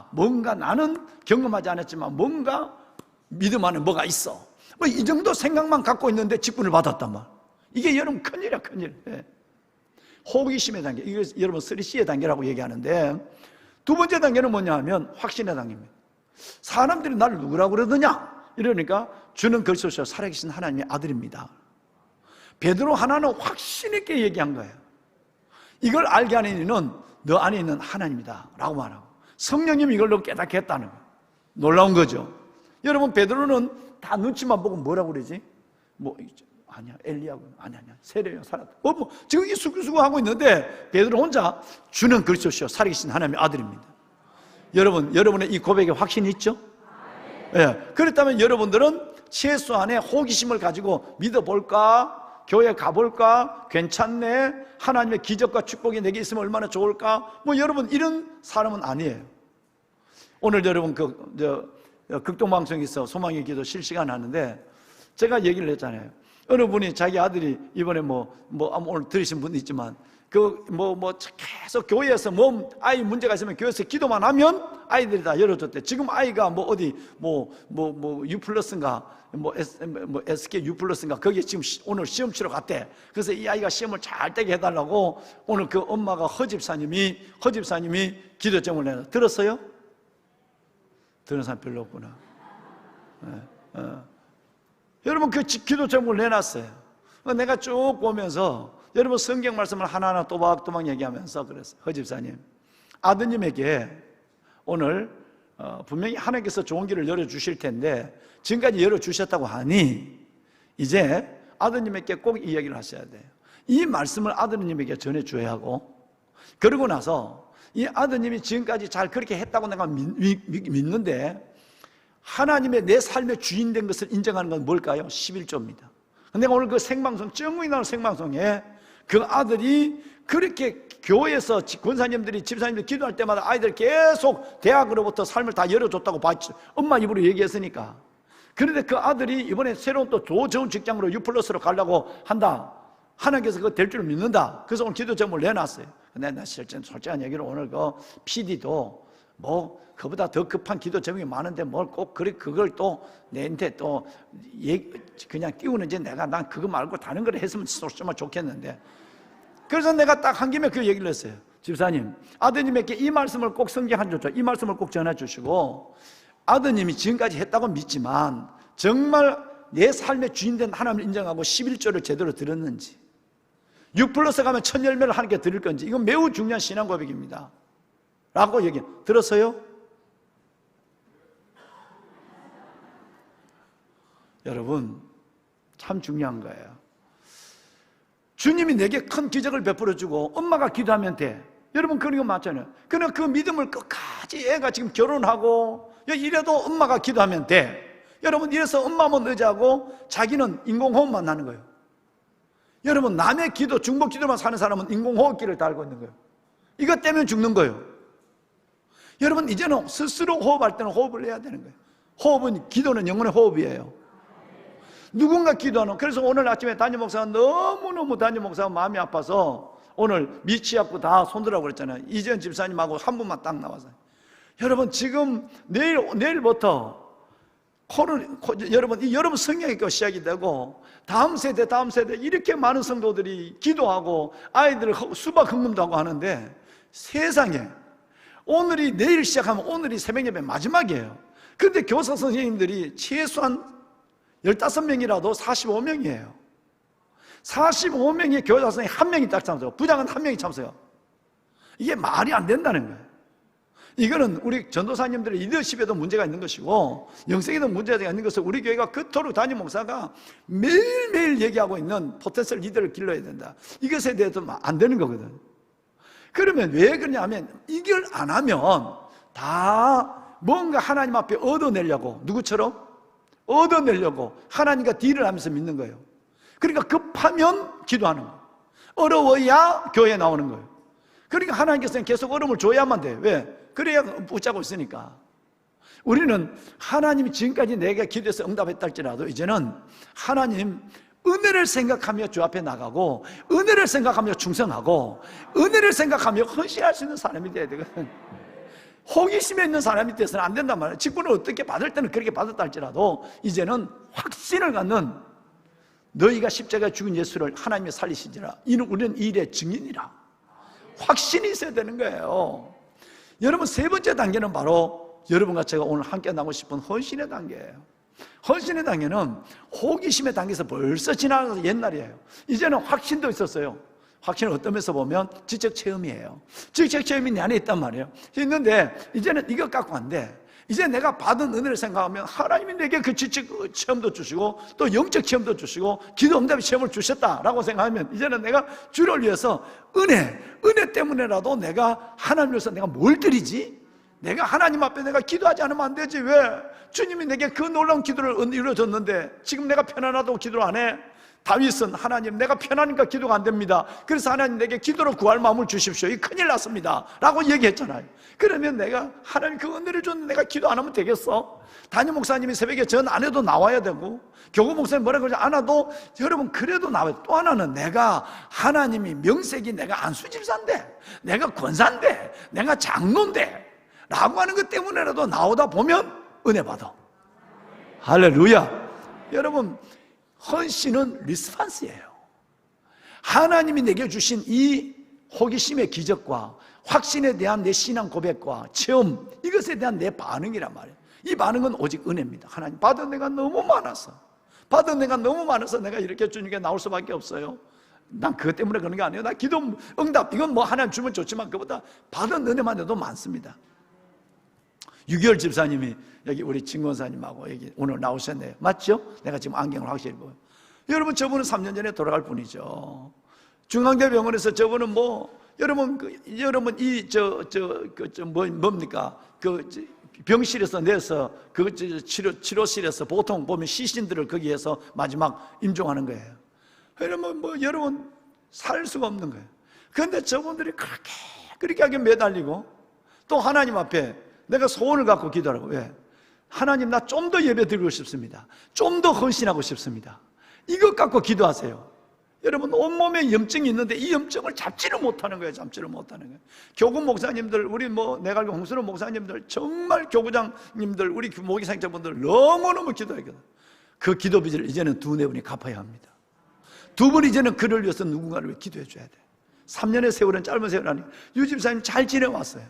뭔가 나는 경험하지 않았지만 뭔가 믿음 안에 뭐가 있어. 이 정도 생각만 갖고 있는데 직분을 받았단 말. 이게 여러분 큰일이야, 큰일. 예. 호기심의 단계. 이게 여러분 3C의 단계라고 얘기하는데, 두 번째 단계는 뭐냐 하면 확신의 단계입니다. 사람들이 나를 누구라고 그러느냐? 이러니까 주는 그리스도시요 살아계신 하나님의 아들입니다. 베드로 하나는 확신 있게 얘기한 거예요. 이걸 알게 하는 이는 너 안에 있는 하나님이다 라고 말하고, 성령님이 이걸로 깨닫게 했다는 거예요. 놀라운 거죠. 여러분, 베드로는 다 눈치만 보고 뭐라고 그러지? 아니야, 엘리야고, 아니야, 세례요, 살았다. 지금 이 수구수구 하고 있는데 베드로 혼자 주는 그리스도시요 살아계신 하나님의 아들입니다. 여러분의 이 고백에 확신이 있죠? 예. 그렇다면 여러분들은 최소한의 호기심을 가지고 믿어볼까? 교회 가볼까? 괜찮네? 하나님의 기적과 축복이 내게 있으면 얼마나 좋을까? 뭐 여러분 이런 사람은 아니에요. 오늘 여러분 극동방송에서 소망의 기도 실시간 하는데 제가 얘기를 했잖아요. 어느 분이 자기 아들이 이번에 오늘 들으신 분도 있지만 계속 교회에서 아이 문제가 있으면 교회에서 기도만 하면 아이들이 다 열어줬대. 지금 아이가 U 플러스인가 SK U 플러스인가 거기에 지금 오늘 시험 치러 갔대. 그래서 이 아이가 시험을 잘 되게 해달라고 오늘 그 엄마가 허집사님이 기도 제목을 내놨. 들었어요? 들은 사람 별로 없구나. 여러분 그 기도 제목을 내놨어요. 내가 쭉 보면서 여러분 성경 말씀을 하나하나 또박또박 얘기하면서 그랬어요. 허집사님, 아드님에게 오늘 분명히 하나님께서 좋은 길을 열어주실 텐데 지금까지 열어주셨다고 하니 이제 아드님에게 꼭 이 얘기를 하셔야 돼요. 이 말씀을 아드님에게 전해줘야 하고, 그러고 나서 이 아드님이 지금까지 잘 그렇게 했다고 내가 믿는데 하나님의 내 삶의 주인 된 것을 인정하는 건 뭘까요? 11조입니다. 내가 오늘 그 생방송, 정국이 나오는 생방송에 그 아들이 그렇게 교회에서 권사님들이 집사님들이 기도할 때마다 아이들 계속 대학으로부터 삶을 다 열어줬다고 봤죠. 엄마 입으로 얘기했으니까. 그런데 그 아들이 이번에 새로운 또 더 좋은 직장으로 U+로 가려고 한다. 하나님께서 그거 될 줄 믿는다. 그래서 오늘 기도 제목을 내놨어요. 근데 나 실제 솔직한 얘기로 오늘 그 PD도 그보다 더 급한 기도 제목이 많은데 그걸 또 내한테 그냥 띄우는지 난 그거 말고 다른 걸 했으면 정말 좋겠는데. 그래서 내가 딱 한 김에 그 얘기를 했어요. 집사님, 아드님에게 이 말씀을 꼭 성경 한 줄, 이 말씀을 꼭 전해 주시고, 아드님이 지금까지 했다고 믿지만 정말 내 삶의 주인된 하나님을 인정하고 11조를 제대로 들었는지, U+ 가면 천 열매를 하나님께 드릴 건지, 이건 매우 중요한 신앙 고백입니다 라고 얘기 들었어요? 여러분 참 중요한 거예요. 주님이 내게 큰 기적을 베풀어주고 엄마가 기도하면 돼. 여러분 그런 거 맞잖아요. 그러나 그 믿음을 끝까지 애가 지금 결혼하고 이래도 엄마가 기도하면 돼. 여러분 이래서 엄마만 의지하고 자기는 인공호흡만 하는 거예요. 여러분 남의 기도, 중복 기도만 사는 사람은 인공호흡기를 달고 있는 거예요. 이것 때문에 죽는 거예요. 여러분 이제는 스스로 호흡할 때는 호흡을 해야 되는 거예요. 호흡은, 기도는 영혼의 호흡이에요. 누군가 기도하는. 그래서 오늘 아침에 담임 목사가 너무너무 담임 목사가 마음이 아파서 오늘 미치하고 다 손들라고 그랬잖아요. 이재현 집사님하고 한 분만 딱 나와서. 여러분 지금 내일부터 여러분 성령의 거 시작이 되고 다음 세대 이렇게 많은 성도들이 기도하고 아이들 수박 흥금도 하고 하는데, 세상에 오늘이 내일 시작하면 오늘이 새벽예배 마지막이에요. 그런데 교사 선생님들이 최소한 15명이라도 45명이에요. 45명의 교사 선생님 한 명이 딱 참석해요. 부장은 한 명이 참석해요. 이게 말이 안 된다는 거예요. 이거는 우리 전도사님들의 리더십에도 문제가 있는 것이고 영성에도 문제가 있는 것을 우리 교회가 그토록 담임 목사가 매일매일 얘기하고 있는 포텐셜 리더를 길러야 된다. 이것에 대해서 안 되는 거거든. 그러면 왜 그러냐면 이걸 안 하면 다 뭔가 하나님 앞에 얻어내려고, 누구처럼? 얻어내려고 하나님과 딜을 하면서 믿는 거예요. 그러니까 급하면 기도하는 거예요. 어려워야 교회에 나오는 거예요. 그러니까 하나님께서는 계속 어려움을 줘야만 돼요. 왜? 그래야 붙잡고 있으니까. 우리는 하나님이 지금까지 내가 기도해서 응답했다 할지라도 이제는 하나님 은혜를 생각하며 주 앞에 나가고, 은혜를 생각하며 충성하고, 은혜를 생각하며 헌신할 수 있는 사람이 돼야 되거든. 호기심에 있는 사람이 돼서는 안 된단 말이에요. 직분을 어떻게 받을 때는 그렇게 받았다 할지라도 이제는 확신을 갖는, 너희가 십자가에 죽은 예수를 하나님이 살리시니라, 이는 우리는 이 일의 증인이라. 확신이 있어야 되는 거예요. 여러분 세 번째 단계는 바로 여러분과 제가 오늘 함께 나누고 싶은 헌신의 단계예요. 헌신의 단계는 호기심의 단계에서 벌써 지나가서 옛날이에요. 이제는 확신도 있었어요. 확신을 어떤 면에서 보면 지적 체험이에요. 지적 체험이 내 안에 있단 말이에요. 있는데 이제는 이것 갖고 안 돼. 이제 내가 받은 은혜를 생각하면 하나님이 내게 그 지적 체험도 주시고 또 영적 체험도 주시고 기도 응답의 체험을 주셨다라고 생각하면 이제는 내가 주를 위해서 은혜 때문에라도 내가 하나님 위해서 내가 뭘 드리지? 내가 하나님 앞에 내가 기도하지 않으면 안 되지. 왜? 주님이 내게 그 놀라운 기도를 이루어줬는데 지금 내가 편안하다고 기도를 안 해? 다윗은 하나님 내가 편하니까 기도가 안 됩니다. 그래서 하나님 내게 기도로 구할 마음을 주십시오. 이 큰일 났습니다 라고 얘기했잖아요. 그러면 내가 하나님 그 은혜를 줬는데 내가 기도 안 하면 되겠어? 담임 목사님이 새벽에 전 안 해도 나와야 되고 교구 목사님 뭐라 그러지 않아도 여러분 그래도 나와요. 또 하나는 내가 하나님이 명색이 내가 안수집사인데 내가 권사인데 내가 장로인데 라고 하는 것 때문에라도 나오다 보면 은혜 받아. 할렐루야. 여러분 헌신은 리스판스예요. 하나님이 내게 주신 이 호기심의 기적과 확신에 대한 내 신앙 고백과 체험, 이것에 대한 내 반응이란 말이에요. 이 반응은 오직 은혜입니다. 하나님 받은 내가 너무 많아서 내가 이렇게 주님께 나올 수밖에 없어요. 난 그것 때문에 그런 게 아니에요. 나 기도 응답 이건 뭐 하나님 주면 좋지만 그보다 받은 은혜만 해도 많습니다. 6.25 집사님이 여기 우리 진권사님하고 여기 오늘 나오셨네요. 맞죠? 내가 지금 안경을 확실히 보여요. 여러분 저분은 3년 전에 돌아갈 분이죠. 중앙대병원에서 저분은 뭐 여러분 뭡니까? 병실에서 내서 그 치료실에서 보통 보면 시신들을 거기에서 마지막 임종하는 거예요. 여러분 여러분 살 수가 없는 거예요. 그런데 저분들이 그렇게 하게 매달리고 또 하나님 앞에 내가 소원을 갖고 기도하라고. 왜? 하나님 나 좀 더 예배 드리고 싶습니다. 좀 더 헌신하고 싶습니다. 이것 갖고 기도하세요. 여러분 온몸에 염증이 있는데 이 염증을 잡지를 못하는 거예요. 교구 목사님들 우리 내갈교 홍순호 목사님들 정말 교구장님들 우리 모기상자분들 너무너무 기도하거든. 그 기도 빚을 이제는 두네 분이 갚아야 합니다. 두 분 이제는 그를 위해서 누군가를 위해 기도해 줘야 돼. 3년의 세월은 짧은 세월 아니에요. 유 집사님 잘 지내왔어요.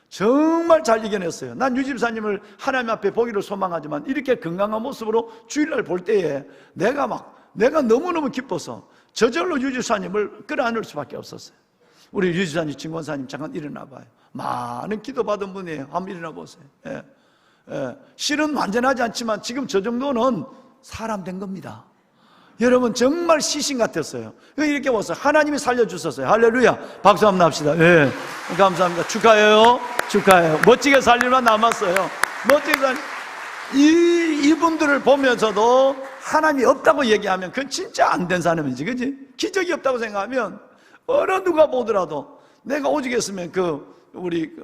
정말 잘 이겨냈어요. 난 유 집사님을 하나님 앞에 보기를 소망하지만 이렇게 건강한 모습으로 주일날 볼 때에 내가 너무너무 기뻐서 저절로 유 집사님을 끌어안을 수밖에 없었어요. 우리 유 집사님, 진권사님 잠깐 일어나 봐요. 많은 기도받은 분이에요. 한번 일어나 보세요. 실은 완전하지 않지만 지금 저 정도는 사람 된 겁니다. 여러분 정말 시신 같았어요. 이렇게 와서 하나님이 살려주셨어요. 할렐루야. 박수 한번 합시다. 감사합니다. 축하해요. 멋지게 살리만 남았어요. 이분들을 보면서도 하나님이 없다고 얘기하면 그건 진짜 안 된 사람이지, 그지? 기적이 없다고 생각하면 어느 누가 보더라도 내가 오직 했으면 우리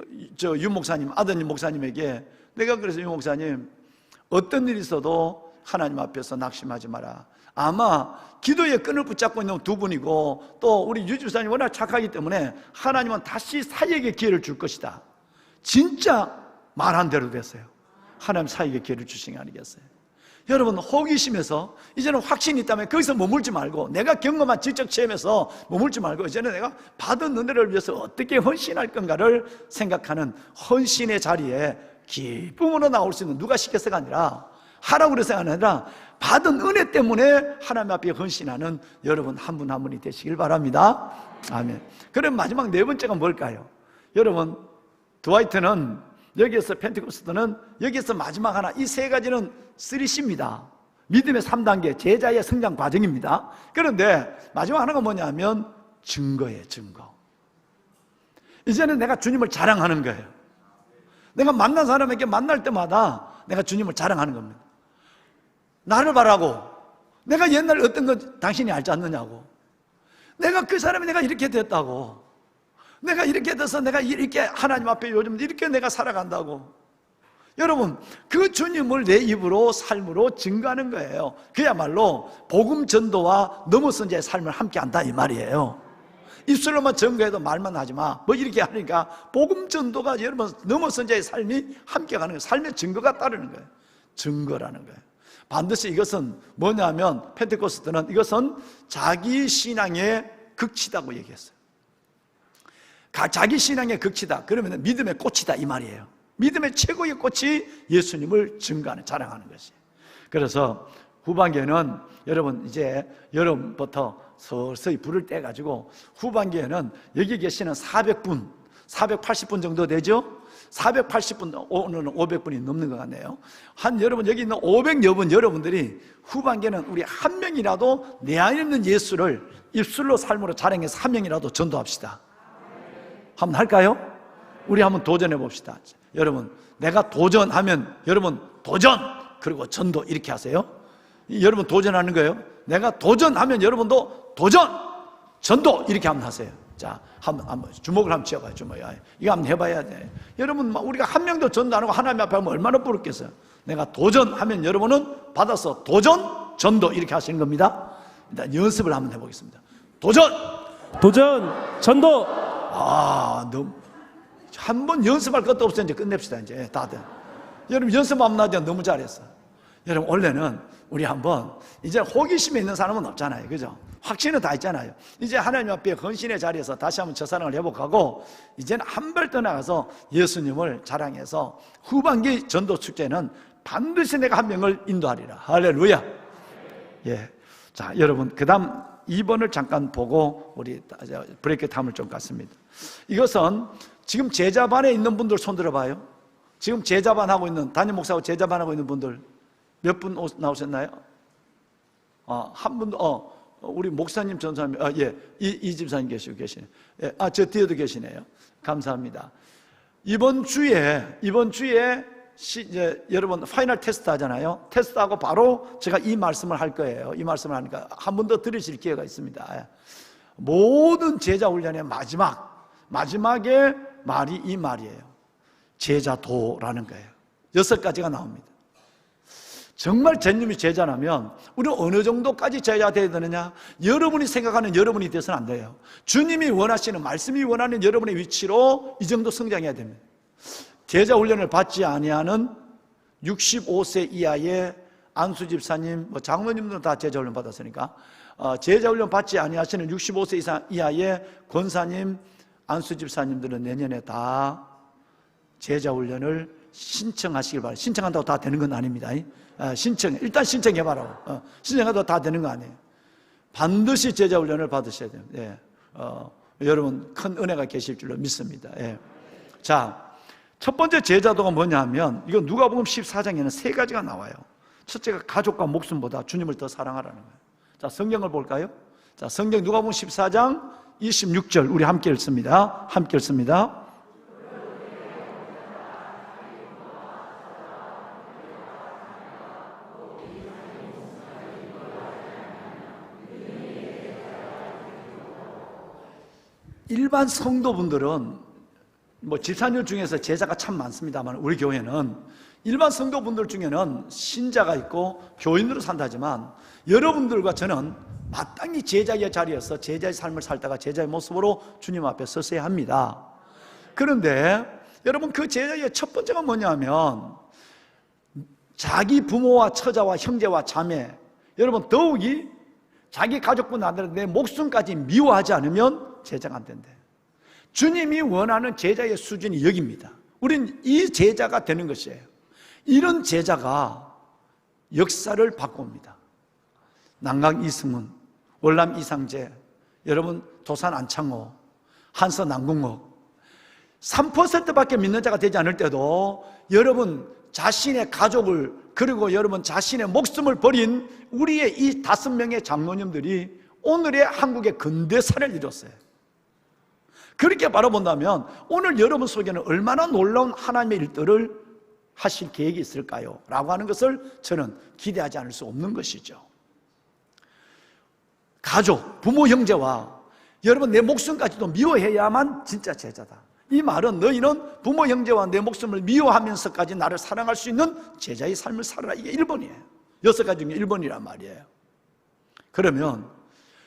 유 목사님 아드님 목사님에게 내가 그래서 유 목사님 어떤 일이 있어도 하나님 앞에서 낙심하지 마라. 아마 기도의 끈을 붙잡고 있는 두 분이고 또 우리 유 집사님 워낙 착하기 때문에 하나님은 다시 사역의 기회를 줄 것이다. 진짜 말한 대로 됐어요. 하나님 사역의 기회를 주신 게 아니겠어요? 여러분 호기심에서 이제는 확신이 있다면 거기서 머물지 말고 내가 경험한 지적 체험에서 머물지 말고 이제는 내가 받은 은혜를 위해서 어떻게 헌신할 건가를 생각하는 헌신의 자리에 기쁨으로 나올 수 있는 누가 시켜서가 아니라 하라고 그래서가 아니라 받은 은혜 때문에 하나님 앞에 헌신하는 여러분 한 분 한 분이 되시길 바랍니다. 아멘. 그럼 마지막 네 번째가 뭘까요? 여러분 드와이트는 여기에서 펜테코스트는 여기에서 마지막 하나 이 세 가지는 3C입니다. 믿음의 3단계 제자의 성장 과정입니다. 그런데 마지막 하나가 뭐냐면 증거예요. 증거. 이제는 내가 주님을 자랑하는 거예요. 내가 만난 사람에게 만날 때마다 내가 주님을 자랑하는 겁니다. 나를 바라고 내가 옛날 어떤 거 당신이 알지 않느냐고 내가 그 사람이 내가 이렇게 됐다고 내가 이렇게 돼서 내가 이렇게 하나님 앞에 요즘 이렇게 내가 살아간다고 여러분 그 주님을 내 입으로 삶으로 증거하는 거예요. 그야말로 복음 전도와 넘어선 자의 삶을 함께 한다 이 말이에요. 입술로만 증거해도 말만 하지 마. 뭐 이렇게 하니까 복음 전도가 여러분 넘어선 자의 삶이 함께 가는 거예요. 삶의 증거가 따르는 거예요. 증거라는 거예요. 반드시 이것은 뭐냐면 펜테코스트는 이것은 자기 신앙의 극치다고 얘기했어요. 자기 신앙의 극치다. 그러면 믿음의 꽃이다 이 말이에요. 믿음의 최고의 꽃이 예수님을 증거하는 자랑하는 것이에요. 그래서 후반기에는 여러분 이제 여름부터 서서히 불을 떼가지고 후반기에는 여기 계시는 400분 480분 정도 되죠? 480분, 오늘은 500분이 넘는 것 같네요. 여러분, 여기 있는 500여 분 여러분들이 후반기에는 우리 한 명이라도 내 안에 있는 예수를 입술로 삶으로 자랑해서 한 명이라도 전도합시다. 한번 할까요? 우리 한번 도전해 봅시다. 여러분, 내가 도전하면 여러분 도전 그리고 전도 이렇게 하세요. 여러분 도전하는 거예요. 내가 도전하면 여러분도 도전, 전도 이렇게 한번 하세요. 자, 한번 주먹을 한번 쥐어봐요. 주먹. 이거 한번 해봐야 돼. 여러분, 우리가 한 명도 전도 안 하고 하나님 앞에 하면 얼마나 부럽겠어요. 내가 도전하면 여러분은 받아서 도전, 전도 이렇게 하시는 겁니다. 일단 연습을 한번 해보겠습니다. 도전! 도전, 전도. 너무 한 번 연습할 것도 없어. 이제 끝냅시다. 이제 다들 여러분 연습 한번 하자. 너무 잘했어. 여러분 원래는 우리 한번 이제 호기심에 있는 사람은 없잖아요, 그죠? 확신은 다 있잖아요. 이제 하나님 앞에 헌신의 자리에서 다시 한번 첫사랑을 회복하고 이제는 한 발 떠나가서 예수님을 자랑해서 후반기 전도 축제는 반드시 내가 한 명을 인도하리라. 할렐루야. 예. 자, 여러분 그다음 2번을 잠깐 보고 우리 브레이크 타임을 좀 갖습니다. 이것은 지금 제자반에 있는 분들 손 들어봐요. 지금 제자반 하고 있는, 담임 목사하고 제자반 하고 있는 분들 몇 분 나오셨나요? 한 분도, 우리 목사님, 전사님, 이 집사님 계시고 계시네요. 예, 저 뒤에도 계시네요. 감사합니다. 이번 주에 이제 여러분 파이널 테스트 하잖아요. 테스트하고 바로 제가 이 말씀을 할 거예요. 이 말씀을 하니까 한 번 더 들으실 기회가 있습니다. 모든 제자 훈련의 마지막에 말이 이 말이에요. 제자도라는 거예요. 6가지가 나옵니다. 정말 주님이 제자라면 우리는 어느 정도까지 제자가 되어야 되느냐? 여러분이 생각하는 여러분이 되어서는 안 돼요. 주님이 원하시는, 말씀이 원하는 여러분의 위치로 이 정도 성장해야 됩니다. 제자 훈련을 받지 아니하는 65세 이하의 안수 집사님, 장로님들은 다 제자 훈련 받았으니까 제자 훈련 받지 아니하시는 65세 이하의 권사님, 안수 집사님들은 내년에 다 제자 훈련을 신청하시길 바랍니다. 신청한다고 다 되는 건 아닙니다. 일단 신청해봐라. 신청해도 다 되는 거 아니에요. 반드시 제자 훈련을 받으셔야 됩니다. 여러분 큰 은혜가 계실 줄로 믿습니다. 자, 첫 번째 제자도가 뭐냐면 이거 누가복음 14장에는 3가지가 나와요. 첫째가 가족과 목숨보다 주님을 더 사랑하라는 거예요. 자, 성경을 볼까요? 자, 성경 누가복음 14장 26절 우리 함께 읽습니다. 함께 읽습니다. 일반 성도분들은 집사님 중에서 제자가 참 많습니다만 우리 교회는 일반 성도분들 중에는 신자가 있고 교인으로 산다지만 여러분들과 저는 마땅히 제자의 자리에서 제자의 삶을 살다가 제자의 모습으로 주님 앞에 서서야 합니다. 그런데 여러분 그 제자의 첫 번째가 뭐냐면 자기 부모와 처자와 형제와 자매, 여러분 더욱이 자기 가족뿐 아니라 내 목숨까지 미워하지 않으면 제자가 안 된대. 주님이 원하는 제자의 수준이 여기입니다. 우리는 이 제자가 되는 것이에요. 이런 제자가 역사를 바꿉니다. 남강 이승훈, 월남 이상재, 여러분 도산 안창호, 한서 남궁옥 3%밖에 믿는 자가 되지 않을 때도 여러분 자신의 가족을 그리고 여러분 자신의 목숨을 버린 우리의 이 5명의 장로님들이 오늘의 한국의 근대사를 이뤘어요. 그렇게 바라본다면 오늘 여러분 속에는 얼마나 놀라운 하나님의 일들을 하실 계획이 있을까요? 라고 하는 것을 저는 기대하지 않을 수 없는 것이죠. 가족, 부모, 형제와 여러분 내 목숨까지도 미워해야만 진짜 제자다. 이 말은 너희는 부모, 형제와 내 목숨을 미워하면서까지 나를 사랑할 수 있는 제자의 삶을 살아라. 이게 1번이에요. 6가지 중에 1번이란 말이에요. 그러면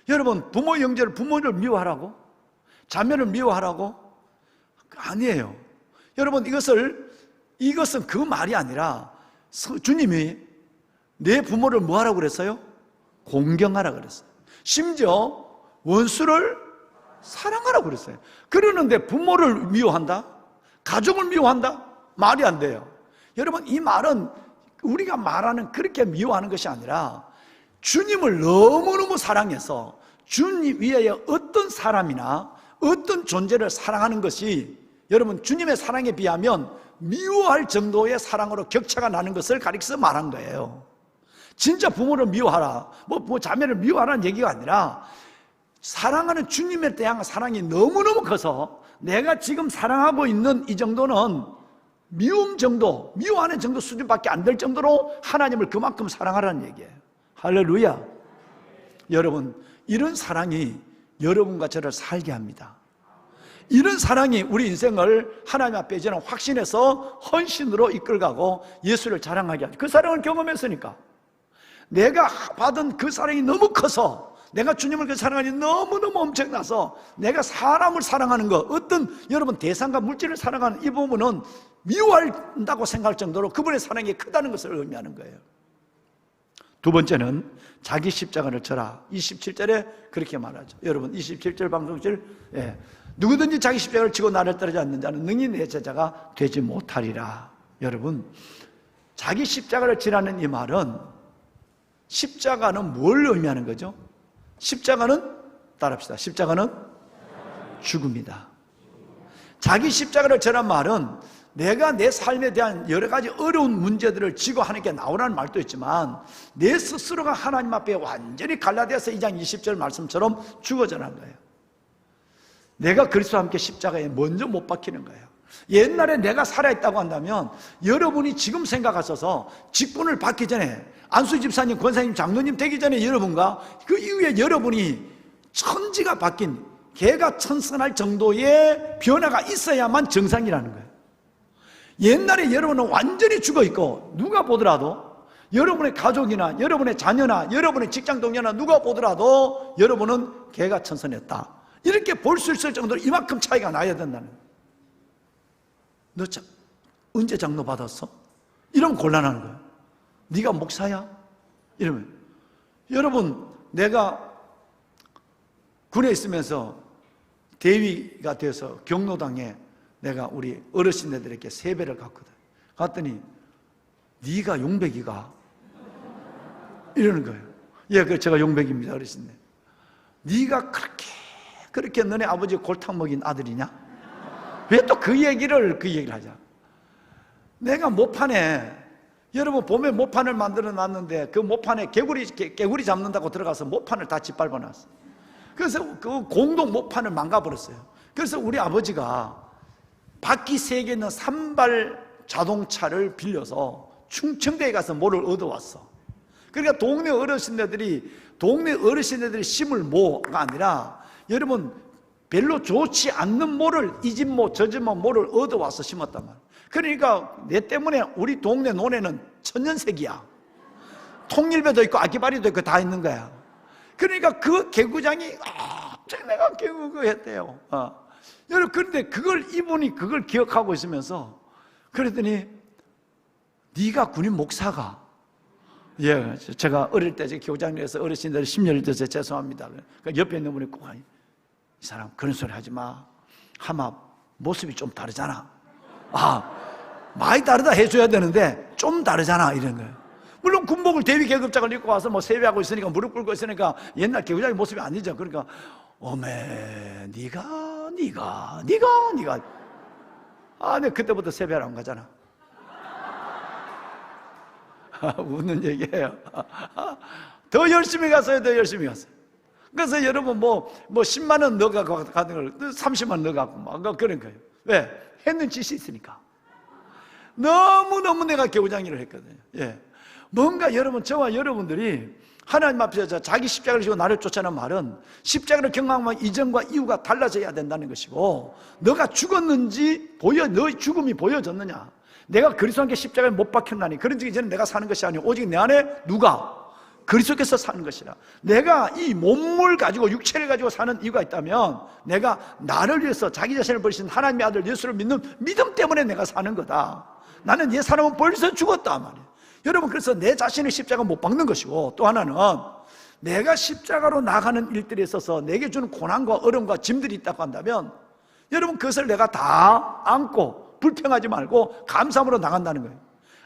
여러분 부모, 형제를 부모를 미워하라고? 자매를 미워하라고? 아니에요. 여러분 이것은 그 말이 아니라 주님이 내 부모를 뭐 하라고 그랬어요? 공경하라고 그랬어요. 심지어 원수를 사랑하라고 그랬어요. 그러는데 부모를 미워한다? 가족을 미워한다? 말이 안 돼요. 여러분 이 말은 우리가 말하는 그렇게 미워하는 것이 아니라 주님을 너무너무 사랑해서 주님 위에 어떤 사람이나 어떤 존재를 사랑하는 것이 여러분 주님의 사랑에 비하면 미워할 정도의 사랑으로 격차가 나는 것을 가리켜서 말한 거예요. 진짜 부모를 미워하라, 뭐 자매를 미워하라는 얘기가 아니라 사랑하는 주님에 대한 사랑이 너무너무 커서 내가 지금 사랑하고 있는 이 정도는 미움 정도, 미워하는 정도 수준밖에 안 될 정도로 하나님을 그만큼 사랑하라는 얘기예요. 할렐루야. 여러분, 이런 사랑이 여러분과 저를 살게 합니다. 이런 사랑이 우리 인생을 하나님 앞에 이제는 확신해서 헌신으로 이끌어가고 예수를 자랑하게 하죠. 그 사랑을 경험했으니까. 내가 받은 그 사랑이 너무 커서, 내가 주님을 그 사랑하니 너무너무 엄청나서 내가 사람을 사랑하는 것, 어떤 여러분 대상과 물질을 사랑하는 이 부분은 미워한다고 생각할 정도로 그분의 사랑이 크다는 것을 의미하는 거예요. 두 번째는 자기 십자가를 져라. 27절에 그렇게 말하죠. 여러분 27절 방송실, 누구든지 자기 십자가를 지고 나를 따르지 않는 자는 능히 내 제자가 되지 못하리라. 여러분, 자기 십자가를 지라는 이 말은, 십자가는 뭘 의미하는 거죠? 십자가는, 따라합시다, 십자가는 죽음이다. 자기 십자가를 지라는 말은 내가 내 삶에 대한 여러 가지 어려운 문제들을 지고 하는 게 나오라는 말도 있지만, 내 스스로가 하나님 앞에 완전히 갈라디아서 2장 20절 말씀처럼 죽어져라는 거예요. 내가 그리스도와 함께 십자가에 먼저 못 박히는 거예요. 옛날에 내가 살아있다고 한다면 여러분이 지금 생각하셔서 직분을 받기 전에, 안수 집사님, 권사님, 장로님 되기 전에 여러분과 그 이후에 여러분이 천지가 바뀐, 개가 천선할 정도의 변화가 있어야만 정상이라는 거예요. 옛날에 여러분은 완전히 죽어있고, 누가 보더라도, 여러분의 가족이나 여러분의 자녀나 여러분의 직장 동료나 누가 보더라도 여러분은 개가 천선했다, 이렇게 볼 수 있을 정도로 이만큼 차이가 나야 된다는 거예요. 너 언제 장로 받았어? 이러면 곤란한 거예요. 네가 목사야? 이러면. 여러분, 내가 군에 있으면서 대위가 돼서 경로당에 내가 우리 어르신들에게 세배를 갔거든. 갔더니 네가 용백이가? 이러는 거예요. 예, 그 제가 용백입니다, 어르신들. 네가 그렇게 너네 아버지 골탕 먹인 아들이냐? 왜 또 그 얘기를 하자? 내가 모판에, 여러분 봄에 모판을 만들어 놨는데 그 모판에 개구리 잡는다고 들어가서 모판을 다 짓밟아 놨어. 그래서 그 공동 모판을 망가버렸어요. 그래서 우리 아버지가 바퀴 3개 있는 산발 자동차를 빌려서 충청대에 가서 모를 얻어왔어. 그러니까 동네 어르신들이 심을 모가 아니라, 여러분 별로 좋지 않는 모를, 이 집 모, 저 집 모를 얻어와서 심었단 말이야. 그러니까 내 때문에 우리 동네 논에는 천년색이야. 통일배도 있고 아기바리도 있고 다 있는 거야. 그러니까 그 개구장이 내가 개구 했대요. 여러분, 그런데 이분이 그걸 기억하고 있으면서 그랬더니, 네가 군인 목사가? 예, 제가 어릴 때 교장님에서 어르신들 심려를 드서 죄송합니다. 그러니까 옆에 있는 분이 꼭, 이 사람 그런 소리 하지 마. 하마 모습이 좀 다르잖아. 많이 다르다 해줘야 되는데 좀 다르잖아, 이런 거예요. 물론 군복을 대위 계급장을 입고 와서 뭐 세배하고 있으니까, 무릎 꿇고 있으니까 옛날 개구장의 모습이 아니죠. 그러니까 어메, 네가 네, 그때부터 세배하러 안 가잖아. 웃는 얘기예요. 더 열심히 갔어요. 그래서 여러분 뭐 10만 원 넣어가고 가는 걸 30만 원 넣어가고 막 그런 거예요. 왜? 했는 짓이 있으니까. 너무너무 내가 개구장 일을 했거든요. 예. 뭔가 여러분, 저와 여러분들이 하나님 앞에서 자기 십자가를 지고 나를 쫓아내는 말은, 십자가를 경험하면 이전과 이후가 달라져야 된다는 것이고, 너가 죽었는지 너의 죽음이 보여졌느냐, 내가 그리스도와 함께 십자가에 못 박혔나니, 그런 적이 이제는 내가 사는 것이 아니고 오직 내 안에 누가? 그리스도께서 사는 것이라. 내가 이 몸을 가지고, 육체를 가지고 사는 이유가 있다면, 내가 나를 위해서 자기 자신을 버리신 하나님의 아들 예수를 믿는 믿음 때문에 내가 사는 거다. 나는 옛 사람은 벌써 죽었다 말이에요. 여러분, 그래서 내 자신을 십자가 못 박는 것이고, 또 하나는 내가 십자가로 나가는 일들에 있어서 내게 주는 고난과 어려움과 짐들이 있다고 한다면, 여러분 그것을 내가 다 안고 불평하지 말고 감사함으로 나간다는 거예요.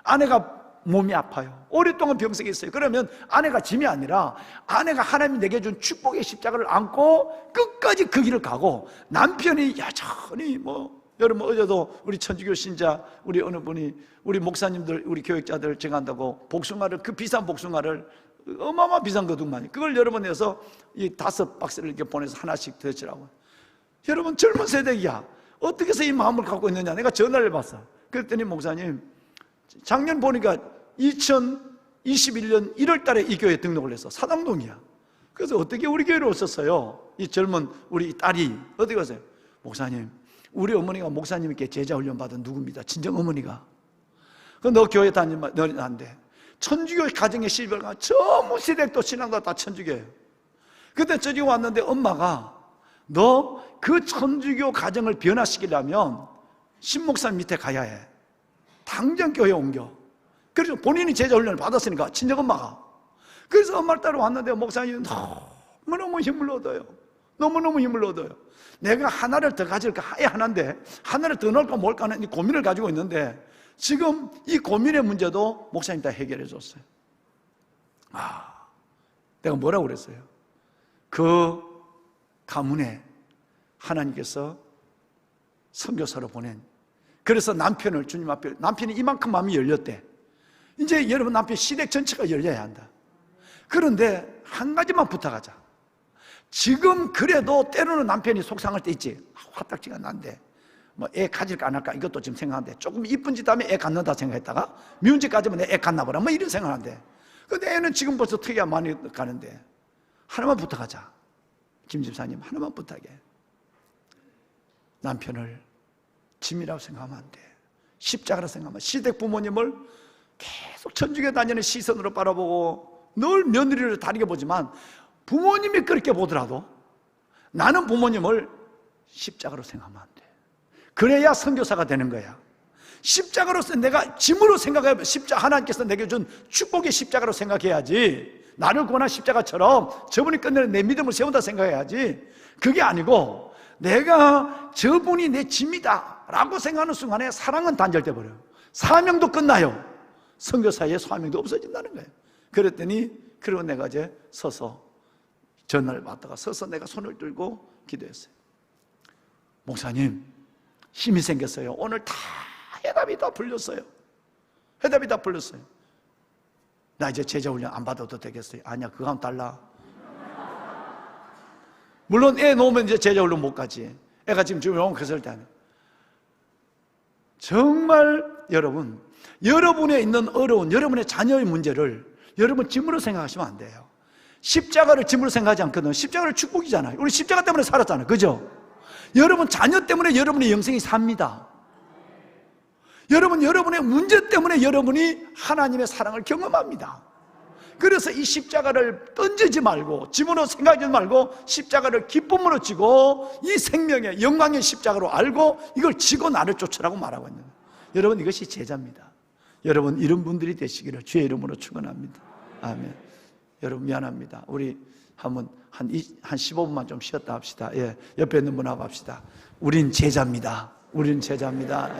아내가 몸이 아파요. 오랫동안 병석에 있어요. 그러면 아내가 짐이 아니라, 아내가 하나님이 내게 준 축복의 십자가를 안고 끝까지 그 길을 가고, 남편이 여전히 여러분 어제도 우리 천주교 신자 우리 어느 분이, 우리 목사님들, 우리 교육자들 정한다고 복숭아를, 그 비싼 복숭아를, 어마어마 비싼 거두만, 그걸 여러분에서 이 5박스를 이렇게 보내서 하나씩 드시라고. 여러분 젊은 세대야 어떻게 해서 이 마음을 갖고 있느냐. 내가 전화를 해봤어. 그랬더니 목사님, 작년 보니까 2021년 1월 달에 이 교회에 등록을 했어. 사당동이야. 그래서 어떻게 우리 교회로 오셨어요? 이 젊은 우리 딸이 어디 가세요? 목사님, 우리 어머니가 목사님께 제자 훈련 받은 누구입니다. 친정 어머니가. 그 너 교회 다니면 너는 안 돼. 천주교 가정의 실별가 전부 시댁도 신앙도 다 천주교예요. 그때 저기 왔는데 엄마가 너 그 천주교 가정을 변화시키려면 신목사님 밑에 가야 해. 당장 교회 옮겨. 그래서 본인이 제자 훈련을 받았으니까 친정엄마가. 그래서 엄마를 따라 왔는데 목사님은 너무너무 힘을 얻어요. 너무너무 힘을 얻어요. 내가 하나를 더 가질까? 아예 하나인데 하나를 더 넣을까 뭘까 하는 이 고민을 가지고 있는데 지금 이 고민의 문제도 목사님 다 해결해 줬어요. 내가 뭐라고 그랬어요? 그 가문에 하나님께서 선교사로 보낸, 그래서 남편을 주님 앞에, 남편이 이만큼 마음이 열렸대. 이제 여러분 남편 시댁 전체가 열려야 한다. 그런데 한 가지만 부탁하자. 지금 그래도 때로는 남편이 속상할 때 있지. 화딱지가 난데 뭐 애 가질까 안 할까 이것도 지금 생각하는데, 조금 이쁜 짓 하면 애 갖는다 생각했다가 미운 짓 가지면 내 애 갖나 보라 뭐 이런 생각하는데, 근데 애는 지금 벌써 특이가 많이 가는데 하나만 부탁하자. 김 집사님 하나만 부탁해. 남편을 짐이라고 생각하면 안 돼. 십자가라고 생각하면, 시댁 부모님을 계속 천주교 다니는 시선으로 바라보고 늘 며느리를 다르게 보지만 부모님이 그렇게 보더라도 나는 부모님을 십자가로 생각하면 안 돼. 그래야 선교사가 되는 거야. 십자가로서 내가 짐으로 생각하면, 하나님께서 내게 준 축복의 십자가로 생각해야지. 나를 구원한 십자가처럼 저분이 끝내는 내 믿음을 세운다 생각해야지. 그게 아니고 내가 저분이 내 짐이다 라고 생각하는 순간에 사랑은 단절돼 버려요. 사명도 끝나요. 선교사의 사명도 없어진다는 거예요. 그랬더니 그리고 내가 이제 서서 전화를 받다가 서서 내가 손을 들고 기도했어요. 목사님 힘이 생겼어요. 오늘 다 해답이 다 풀렸어요. 해답이 다 풀렸어요. 나 이제 제자 훈련 안 받아도 되겠어요? 아니야, 그건 달라. 물론 애 놓으면 이제 제자 훈련 못 가지. 애가 지금 용케 때 정말 여러분, 여러분에 있는 어려운 여러분의 자녀의 문제를 여러분 짐으로 생각하시면 안 돼요. 십자가를 짐으로 생각하지 않거든요. 십자가를 축복이잖아요. 우리 십자가 때문에 살았잖아요. 그죠? 여러분 자녀 때문에 여러분의 영생이 삽니다. 여러분, 여러분의 문제 때문에 여러분이 하나님의 사랑을 경험합니다. 그래서 이 십자가를 던지지 말고, 짐으로 생각하지 말고 십자가를 기쁨으로 지고 이 생명의 영광의 십자가로 알고 이걸 지고 나를 쫓으라고 말하고 있는 거예요. 여러분, 이것이 제자입니다. 여러분 이런 분들이 되시기를 주의 이름으로 축원합니다. 아멘. 여러분 미안합니다. 우리 한번 한 15분만 좀 쉬었다 합시다. 예, 옆에 있는 분하고 합시다. 우린 제자입니다. 우린 제자입니다.